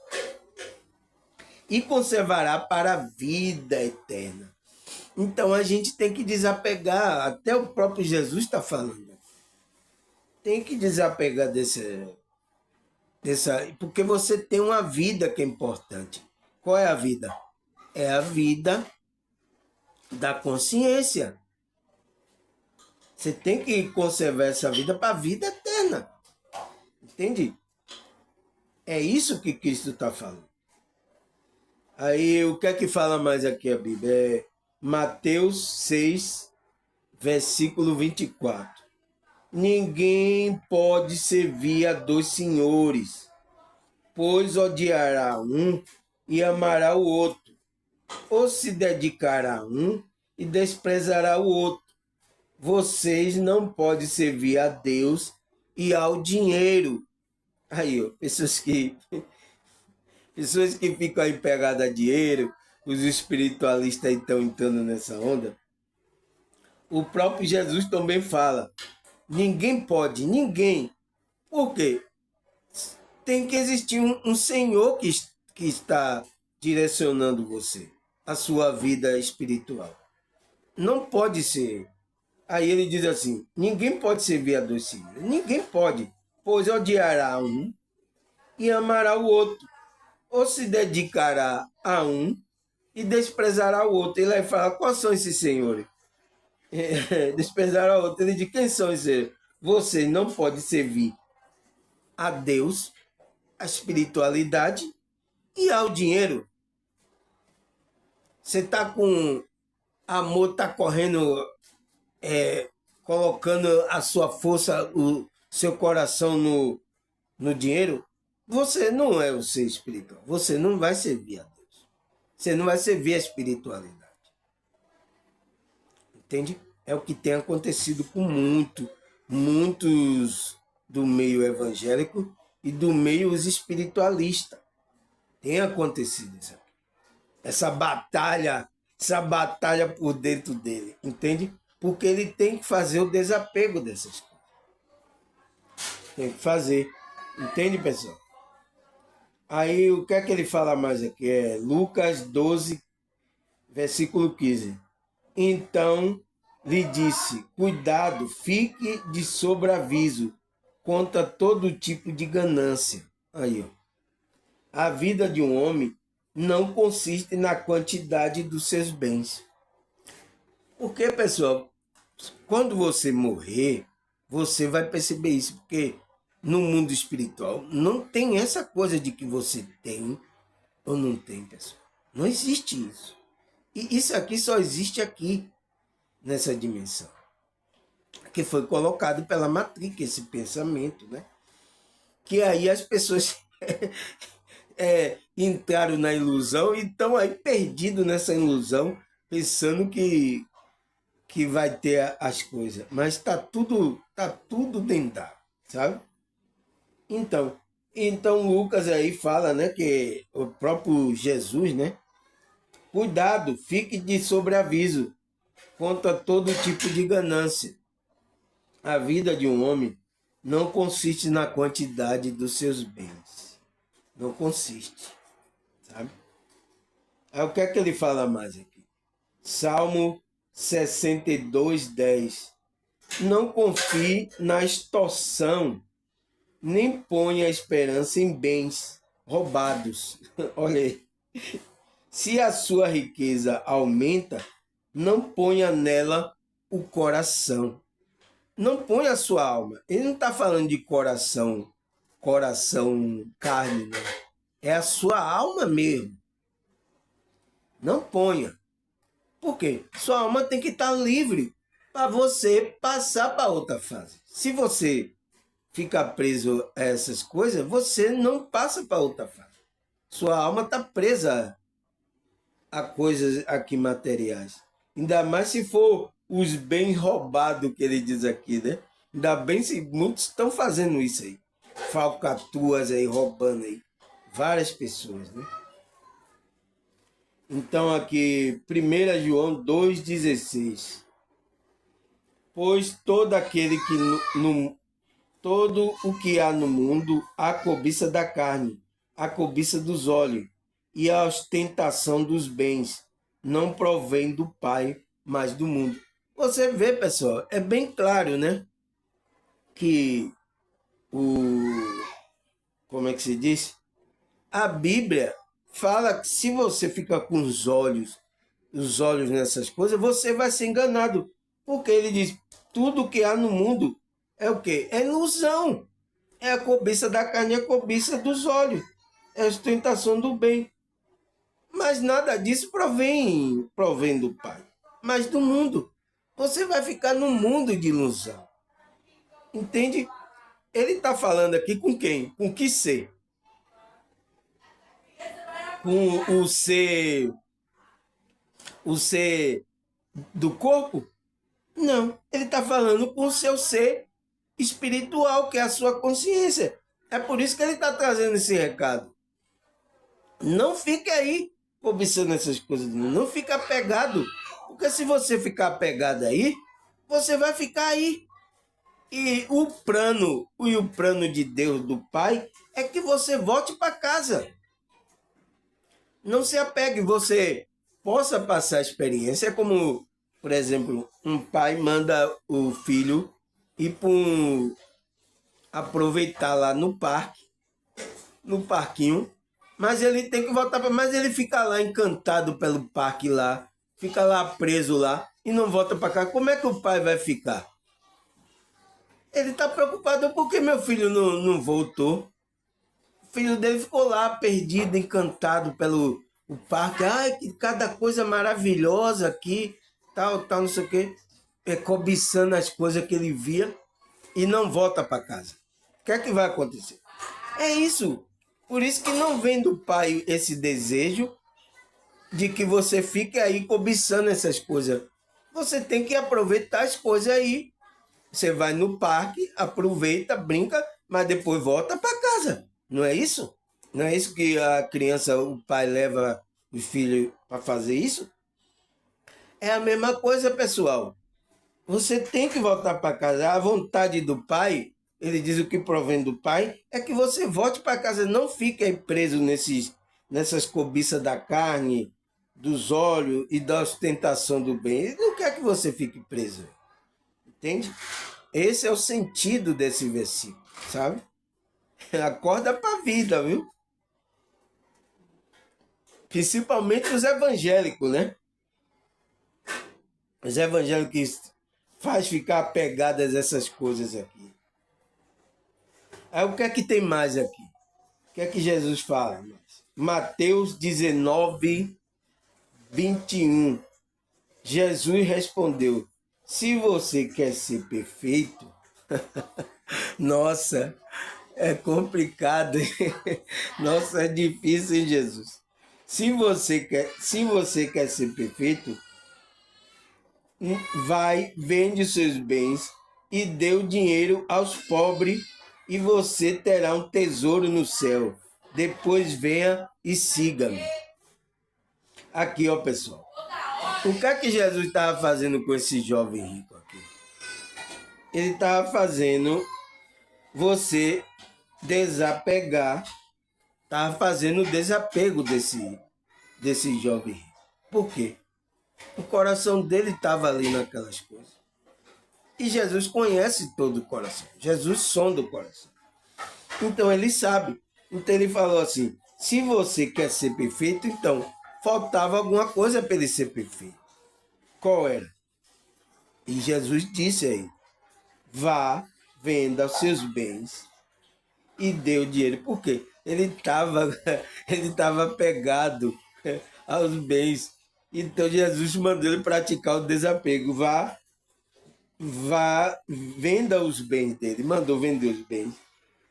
E conservará para a vida eterna. Então a gente tem que desapegar, até o próprio Jesus está falando. Tem que desapegar porque você tem uma vida que é importante. Qual é a vida? É a vida da consciência. Você tem que conservar essa vida para a vida eterna. Entende? É isso que Cristo está falando. Aí, o que é que fala mais aqui a Bíblia? É Mateus 6, versículo 24. Ninguém pode servir a dois senhores, pois odiará um e amará o outro, ou se dedicará a um e desprezará o outro. Vocês não podem servir a Deus e ao dinheiro. Aí, ó, pessoas que ficam aí pegadas a dinheiro, os espiritualistas estão entrando nessa onda. O próprio Jesus também fala, ninguém pode, ninguém. Por quê? Tem que existir um Senhor que está direcionando você, a sua vida espiritual. Não pode ser. Aí ele diz assim, ninguém pode servir a dois senhores. Ninguém pode, pois odiará um e amará o outro. Ou se dedicará a um e desprezará o outro. Ele vai falar, quais são esses senhores? Desprezará o outro. Ele diz, quem são esses? Você não pode servir a Deus, a espiritualidade e ao dinheiro. Você está com amor, está correndo, colocando a sua força, o seu coração no dinheiro, você não é o ser espiritual. Você não vai servir a Deus. Você não vai servir a espiritualidade. Entende? É o que tem acontecido com muitos do meio evangélico e do meio espiritualista. Tem acontecido isso aqui. Essa batalha por dentro dele, entende? Porque ele tem que fazer o desapego dessas coisas. Tem que fazer. Entende, pessoal? Aí, o que é que ele fala mais aqui? É Lucas 12, versículo 15. Então lhe disse, cuidado, fique de sobreaviso contra todo tipo de ganância. Aí, ó. A vida de um homem não consiste na quantidade dos seus bens. Porque, pessoal, quando você morrer, você vai perceber isso, porque no mundo espiritual não tem essa coisa de que você tem ou não tem, pessoal. Não existe isso. E isso aqui só existe aqui, nessa dimensão. Que foi colocado pela Matrix, esse pensamento, né? Que aí as pessoas entraram na ilusão e estão aí perdidos nessa ilusão, pensando que vai ter as coisas. Mas tá tudo dentro, sabe? Então Lucas aí fala, né, que o próprio Jesus, né? Cuidado, fique de sobreaviso contra todo tipo de ganância. A vida de um homem não consiste na quantidade dos seus bens. Não consiste, sabe? Aí o que é que ele fala mais aqui? Salmo 62, 10. Não confie na extorsão nem ponha esperança em bens roubados. Olha aí. Se a sua riqueza aumenta, não ponha nela o coração. Não ponha a sua alma. Ele não está falando de coração, carne, não. É a sua alma mesmo. Não ponha. Por quê? Sua alma tem que estar livre para você passar para outra fase. Se você ficar preso a essas coisas, você não passa para outra fase. Sua alma está presa a coisas aqui materiais. Ainda mais se for os bens roubados que ele diz aqui, né? Ainda bem se muitos estão fazendo isso aí. Falcatruas aí, roubando aí. Várias pessoas, né? Então aqui, 1 João 2,16. Pois todo aquele que todo o que há no mundo, a cobiça da carne, a cobiça dos olhos e a ostentação dos bens, não provém do Pai, mas do mundo. Você vê, pessoal, é bem claro, né? Que como é que se diz? A Bíblia fala que se você fica com os olhos nessas coisas, você vai ser enganado. Porque ele diz, tudo que há no mundo é o quê? É ilusão. É a cobiça da carne, é a cobiça dos olhos. É a ostentação do bem. Mas nada disso provém do Pai, mas do mundo. Você vai ficar num mundo de ilusão. Entende? Ele está falando aqui com quem? Com que ser? Com o ser do corpo? Não. Ele está falando com o seu ser espiritual, que é a sua consciência. É por isso que ele está trazendo esse recado. Não fique aí cobiçando essas coisas do mundo. Não fica apegado. Porque se você ficar apegado aí, você vai ficar aí. E o plano de Deus, do Pai, é que você volte para casa. Não se apegue, você possa passar a experiência. É como, por exemplo, um pai manda o filho ir aproveitar lá no parque, no parquinho, mas ele tem que voltar para... Mas ele fica lá encantado pelo parque lá, fica lá preso lá e não volta para cá. Como é que o pai vai ficar? Ele está preocupado porque meu filho não voltou. O filho dele ficou lá perdido, encantado pelo o parque. Ai, que cada coisa maravilhosa aqui, tal, não sei o quê. Cobiçando as coisas que ele via e não volta para casa. O que é que vai acontecer? É isso. Por isso que não vem do pai esse desejo de que você fique aí cobiçando essas coisas. Você tem que aproveitar as coisas aí. Você vai no parque, aproveita, brinca, mas depois volta para casa. Não é isso? Não é isso que a criança, o pai leva os filhos para fazer isso? É a mesma coisa, pessoal. Você tem que voltar para casa. A vontade do pai, ele diz o que provém do pai, é que você volte para casa. Não fique aí preso nessas cobiças da carne, dos olhos e da ostentação do bem. Ele não quer que você fique preso. Entende? Esse é o sentido desse versículo, sabe? Acorda para a vida, viu? Principalmente os evangélicos, né? Os evangélicos que faz ficar apegadas a essas coisas aqui. Aí o que é que tem mais aqui? O que é que Jesus fala mais? Mateus 19, 21. Jesus respondeu, se você quer ser perfeito, nossa, é complicado, nossa, é difícil, hein, Jesus? Se você quer ser perfeito, vai, vende seus bens e dê o dinheiro aos pobres e você terá um tesouro no céu. Depois venha e siga-me. Aqui, ó, pessoal. O que é que Jesus estava fazendo com esse jovem rico aqui? Ele estava fazendo você desapegar, estava fazendo o desapego desse jovem rico. Por quê? O coração dele estava ali naquelas coisas. E Jesus conhece todo o coração. Jesus sonda o coração. Então ele sabe. Então ele falou assim: se você quer ser perfeito, então faltava alguma coisa para ele ser perfeito. Qual era? E Jesus disse aí: vá, venda os seus bens e dê o dinheiro. Por quê? Ele tava pegado aos bens. Então Jesus mandou ele praticar o desapego. Vá, venda os bens dele. Mandou vender os bens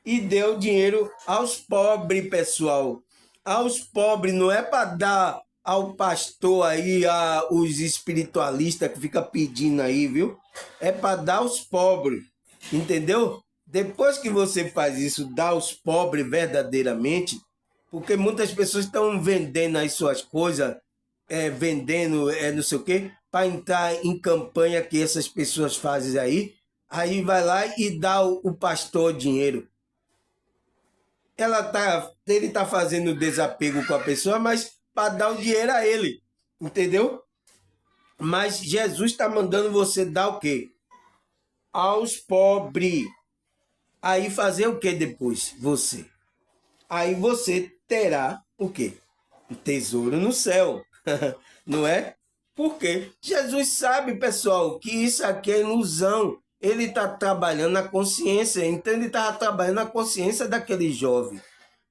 e deu dinheiro aos pobres, pessoal. Aos pobres, não é para dar ao pastor aí, os espiritualistas que fica pedindo aí, viu? É para dar aos pobres, entendeu? Depois que você faz isso, dá aos pobres verdadeiramente, porque muitas pessoas estão vendendo as suas coisas, vendendo, não sei o quê, para entrar em campanha que essas pessoas fazem aí vai lá e dá o pastor dinheiro. Ele tá fazendo desapego com a pessoa, mas para dar o dinheiro a ele, entendeu? Mas Jesus está mandando você dar o quê? Aos pobres. Aí fazer o que depois? Você. Aí você terá o quê? Um tesouro no céu, não é? Porque Jesus sabe, pessoal, que isso aqui é ilusão. Ele está trabalhando na consciência, então ele estava trabalhando na consciência daquele jovem,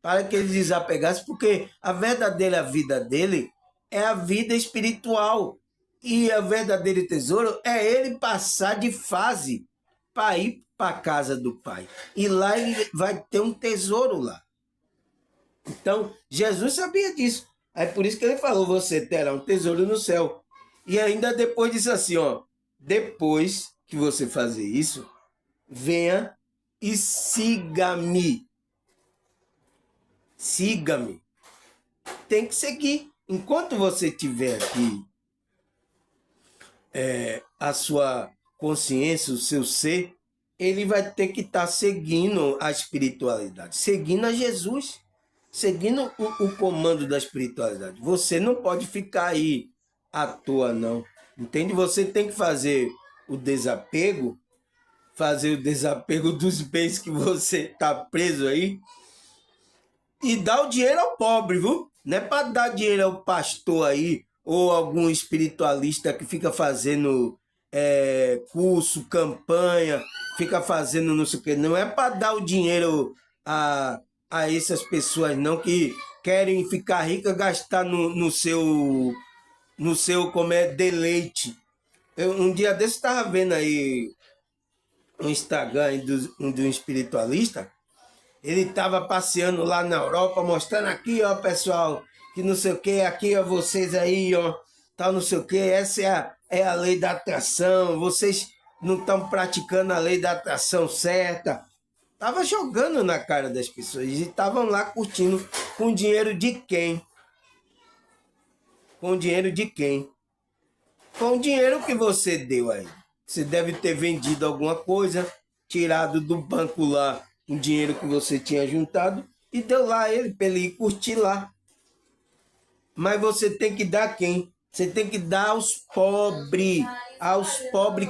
para que ele desapegasse, porque a verdadeira vida dele é a vida espiritual. E o verdadeiro tesouro é ele passar de fase para ir para a casa do Pai. E lá ele vai ter um tesouro lá. Então, Jesus sabia disso. É por isso que ele falou, você terá um tesouro no céu. E ainda depois disse assim, ó, depois que você fazer isso, venha e siga-me. Siga-me. Tem que seguir. Enquanto você tiver aqui a sua consciência, o seu ser, ele vai ter que estar seguindo a espiritualidade, seguindo a Jesus, seguindo o comando da espiritualidade. Você não pode ficar aí à toa, não. Entende? Você tem que fazer o desapego dos bens que você está preso aí, e dar o dinheiro ao pobre, viu? Não é para dar dinheiro ao pastor aí, ou algum espiritualista que fica fazendo curso, campanha, fica fazendo não sei o que. Não é para dar o dinheiro a essas pessoas, não, que querem ficar ricas, gastar no seu como é, deleite. Um dia desse estava vendo aí um Instagram do espiritualista. Ele estava passeando lá na Europa, mostrando aqui, ó, pessoal, que não sei o que, aqui, ó, vocês aí, ó, tal, não sei o que, essa é a lei da atração, vocês não estão praticando a lei da atração certa. Tava jogando na cara das pessoas e estavam lá curtindo com dinheiro de quem? Com dinheiro de quem? Com o dinheiro que você deu aí. Você deve ter vendido alguma coisa, tirado do banco lá o dinheiro que você tinha juntado e deu lá a ele, para ele ir curtir lá. Mas você tem que dar a quem? Você tem que dar aos pobres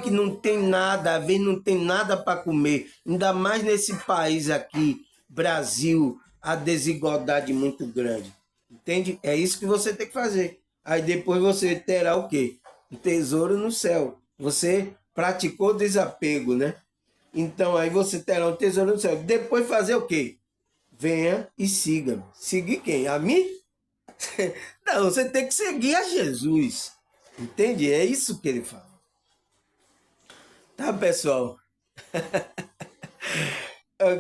que não tem nada, às vezes não tem nada para comer. Ainda mais nesse país aqui, Brasil, a desigualdade muito grande. Entende? É isso que você tem que fazer. Aí depois você terá o quê? Um tesouro no céu. Você praticou desapego, né? Então aí você terá um tesouro no céu. Depois fazer o quê? Venha e siga-me. Seguir quem? A mim? Não, você tem que seguir a Jesus. Entende? É isso que ele fala. Tá, pessoal?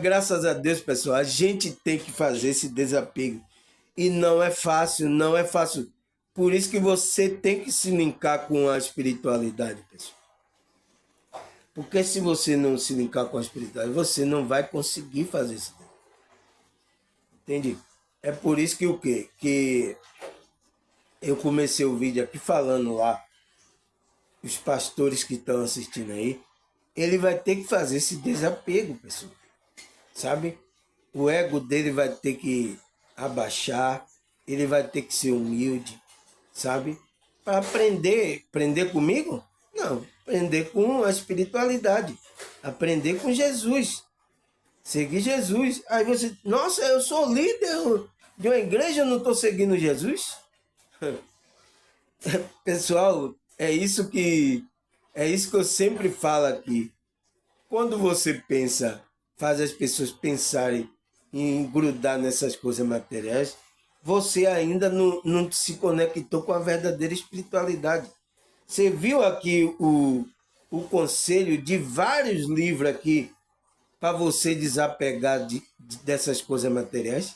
Graças a Deus, pessoal, a gente tem que fazer esse desapego. E não é fácil, não é fácil. Por isso que você tem que se linkar com a espiritualidade, pessoal. Porque se você não se linkar com a espiritualidade, você não vai conseguir fazer isso. Entende? É por isso que o quê? Que eu comecei o vídeo aqui falando lá, os pastores que estão assistindo aí, ele vai ter que fazer esse desapego, pessoal. Sabe? O ego dele vai ter que abaixar, ele vai ter que ser humilde, sabe? Para aprender comigo? Não, aprender com a espiritualidade, aprender com Jesus. Seguir Jesus. Aí você, nossa, eu sou líder de uma igreja, eu não estou seguindo Jesus? Pessoal, é isso que eu sempre falo aqui. Quando você pensa, faz as pessoas pensarem em grudar nessas coisas materiais, você ainda não se conectou com a verdadeira espiritualidade. Você viu aqui o conselho de vários livros aqui para você desapegar dessas coisas materiais?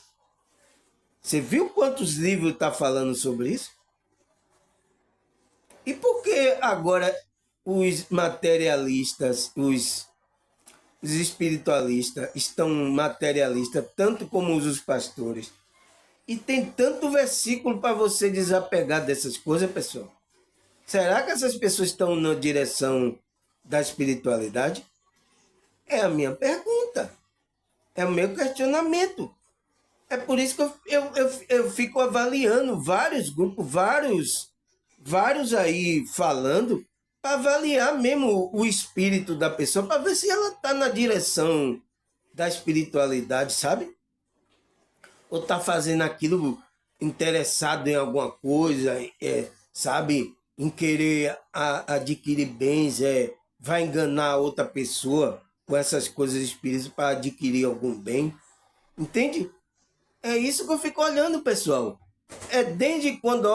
Você viu quantos livros está falando sobre isso? E por que agora os materialistas, os espiritualistas estão materialistas, tanto como os pastores? E tem tanto versículo para você desapegar dessas coisas, pessoal. Será que essas pessoas estão na direção da espiritualidade? É a minha pergunta. É o meu questionamento. É por isso que eu fico avaliando vários grupos, vários aí falando, para avaliar mesmo o espírito da pessoa, para ver se ela está na direção da espiritualidade, sabe? Ou está fazendo aquilo interessado em alguma coisa, sabe? Em querer adquirir bens, vai enganar outra pessoa com essas coisas espíritas para adquirir algum bem. Entende? É isso que eu fico olhando, pessoal. É desde quando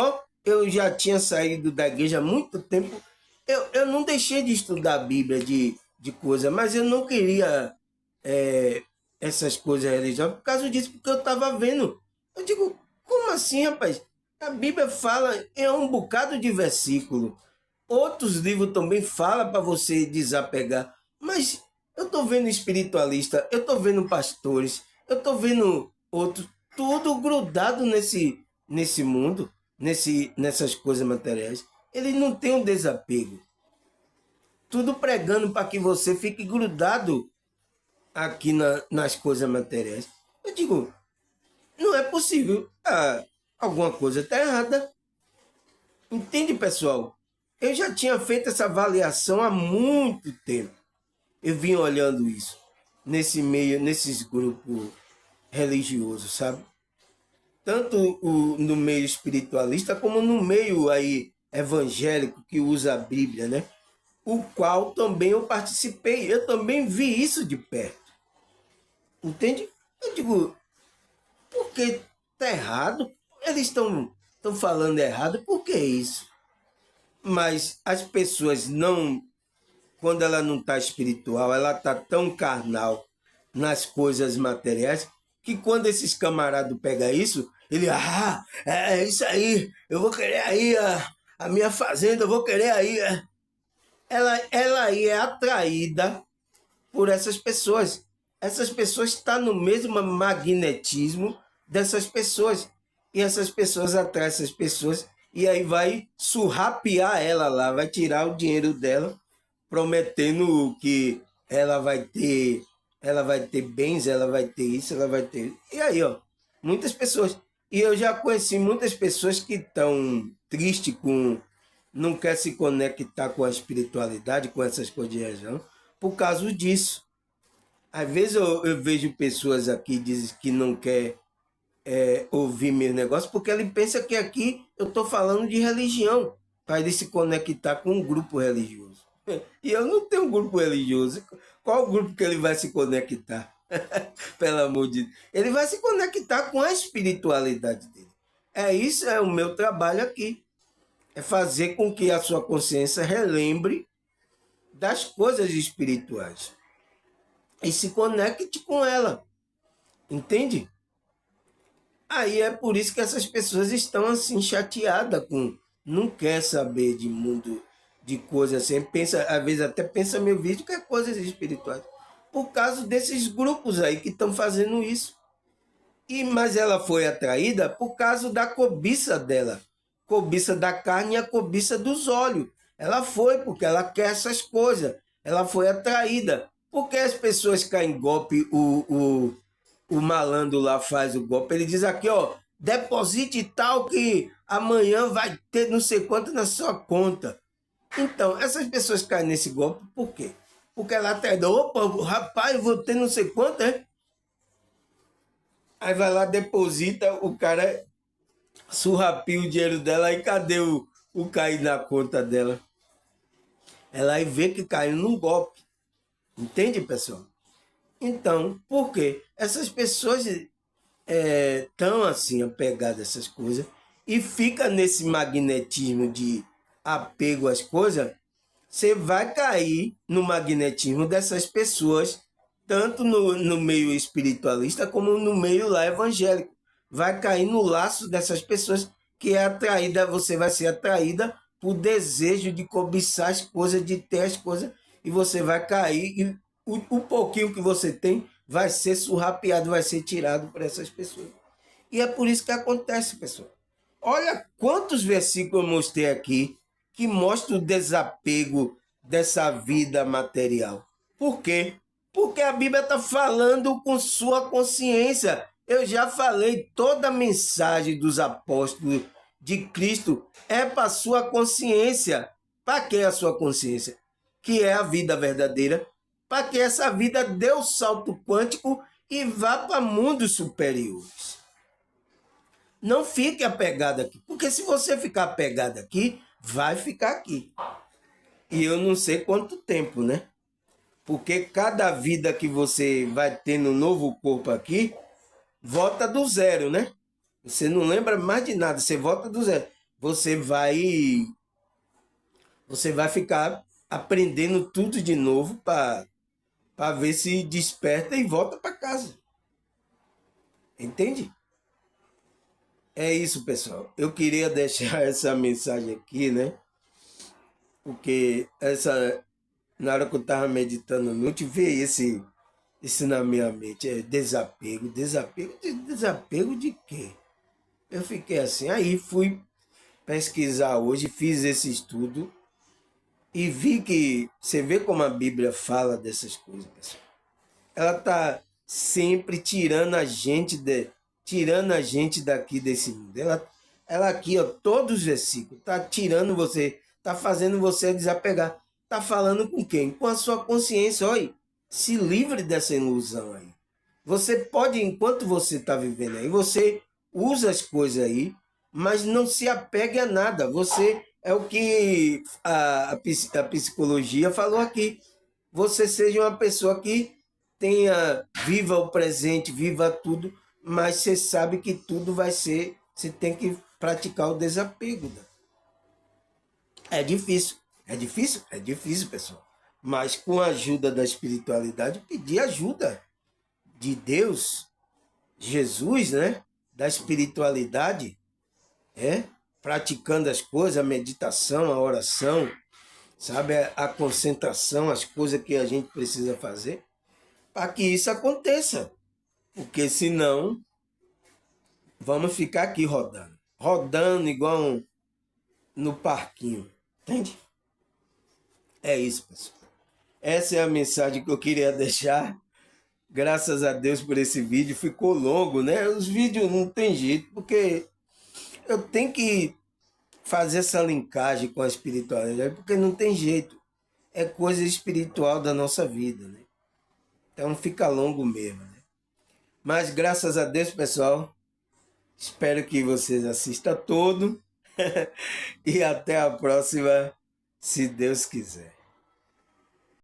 eu já tinha saído da igreja há muito tempo, eu não deixei de estudar a Bíblia de coisa, mas eu não queria essas coisas religiosas por causa disso, porque eu estava vendo. Eu digo, como assim, rapaz? A Bíblia fala em um bocado de versículo. Outros livros também falam para você desapegar. Mas eu estou vendo espiritualista, eu estou vendo pastores, eu estou vendo outros, tudo grudado nesse mundo, nessas coisas materiais. Ele não tem um desapego. Tudo pregando para que você fique grudado aqui nas coisas materiais. Eu digo, não é possível. Alguma coisa está errada. Entende, pessoal? Eu já tinha feito essa avaliação há muito tempo. Eu vim olhando isso nesse meio, nesses grupos religiosos, sabe? Tanto no meio espiritualista como no meio aí evangélico que usa a Bíblia, né? O qual também eu participei. Eu também vi isso de perto. Entende? Eu digo, porque tá errado? Eles estão falando errado, por que isso? Mas as pessoas não, quando ela não está espiritual, ela está tão carnal nas coisas materiais, que quando esses camaradas pegam isso, ele, é isso aí, eu vou querer aí a minha fazenda, eu vou querer aí. Ela aí é atraída por essas pessoas. Essas pessoas estão no mesmo magnetismo dessas pessoas. E essas pessoas atraem essas pessoas e aí vai surrapiar ela lá, vai tirar o dinheiro dela, prometendo que ela vai ter bens, ela vai ter isso, ela vai ter. E aí, muitas pessoas. E eu já conheci muitas pessoas que estão tristes com. Não quer se conectar com a espiritualidade, com essas coisas de religião, por causa disso. Às vezes eu vejo pessoas aqui que dizem que não quer ouvir meus negócios, porque ele pensa que aqui eu estou falando de religião, para ele se conectar com um grupo religioso. E eu não tenho um grupo religioso. Qual o grupo que ele vai se conectar? Pelo amor de Deus. Ele vai se conectar com a espiritualidade dele. É isso, é o meu trabalho aqui. É fazer com que a sua consciência relembre das coisas espirituais e se conecte com ela. Entende? Aí é por isso que essas pessoas estão assim chateadas com, não quer saber de mundo, de coisas assim, pensa, às vezes até pensa meu vídeo que é coisas espirituais, por causa desses grupos aí que estão fazendo isso. Mas ela foi atraída por causa da cobiça dela, cobiça da carne e a cobiça dos olhos. Ela foi porque ela quer essas coisas, ela foi atraída. Porque as pessoas caem em golpe, o malandro lá faz o golpe, ele diz aqui, deposite tal que amanhã vai ter não sei quanto na sua conta. Então, essas pessoas caem nesse golpe por quê? Porque ela até dá, opa, rapaz, eu vou ter não sei quanto, é? Aí vai lá, deposita, o cara surrapia o dinheiro dela, e cadê o cair na conta dela? Ela aí vê que caiu num golpe. Entende, pessoal? Então, por quê? Essas pessoas tão assim apegadas a essas coisas e fica nesse magnetismo de apego às coisas, você vai cair no magnetismo dessas pessoas, tanto no meio espiritualista como no meio lá evangélico. Vai cair no laço dessas pessoas que é atraída, você vai ser atraída por desejo de cobiçar as coisas, de ter as coisas, e você vai cair, e o pouquinho que você tem vai ser surrapeado, vai ser tirado por essas pessoas. E é por isso que acontece, pessoal. Olha quantos versículos eu mostrei aqui que mostram o desapego dessa vida material. Por quê? Porque a Bíblia está falando com sua consciência. Eu já falei, toda a mensagem dos apóstolos de Cristo é para sua consciência. Para que a sua consciência? Que é a vida verdadeira. Para que essa vida dê o salto quântico e vá para mundos superiores. Não fique apegado aqui. Porque se você ficar apegado aqui, vai ficar aqui. E eu não sei quanto tempo, né? Porque cada vida que você vai ter no novo corpo aqui, volta do zero, né? Você não lembra mais de nada, você volta do zero. Você vai ficar aprendendo tudo de novo para ver se desperta e volta para casa. Entende? É isso, pessoal. Eu queria deixar essa mensagem aqui, né? Porque na hora que eu estava meditando à noite, veio esse na minha mente. É desapego. Desapego de quê? Eu fiquei assim. Aí fui pesquisar hoje, fiz esse estudo e vi que você vê como a Bíblia fala dessas coisas, pessoal. Ela está sempre tirando a gente daqui desse mundo. Ela aqui, ó, todos os versículos, está tirando você, está fazendo você desapegar. Está falando com quem? Com a sua consciência. Olha, se livre dessa ilusão aí. Você pode, enquanto você está vivendo aí, você usa as coisas aí, mas não se apegue a nada. Você é o que a psicologia falou aqui. Você seja uma pessoa que viva o presente, viva tudo, mas você sabe que tudo vai ser, você tem que praticar o desapego. Né? É difícil, pessoal. Mas com a ajuda da espiritualidade, pedir ajuda de Deus, Jesus, né? Da espiritualidade, praticando as coisas, a meditação, a oração, sabe? A concentração, as coisas que a gente precisa fazer, para que isso aconteça. Porque senão, vamos ficar aqui rodando. Rodando igual no parquinho. Entende? É isso, pessoal. Essa é a mensagem que eu queria deixar. Graças a Deus por esse vídeo. Ficou longo, né? Os vídeos não tem jeito, porque eu tenho que fazer essa linkagem com a espiritualidade, porque não tem jeito. É coisa espiritual da nossa vida, né? Então fica longo mesmo, né? Mas graças a Deus, pessoal, espero que vocês assistam todo. E até a próxima, se Deus quiser.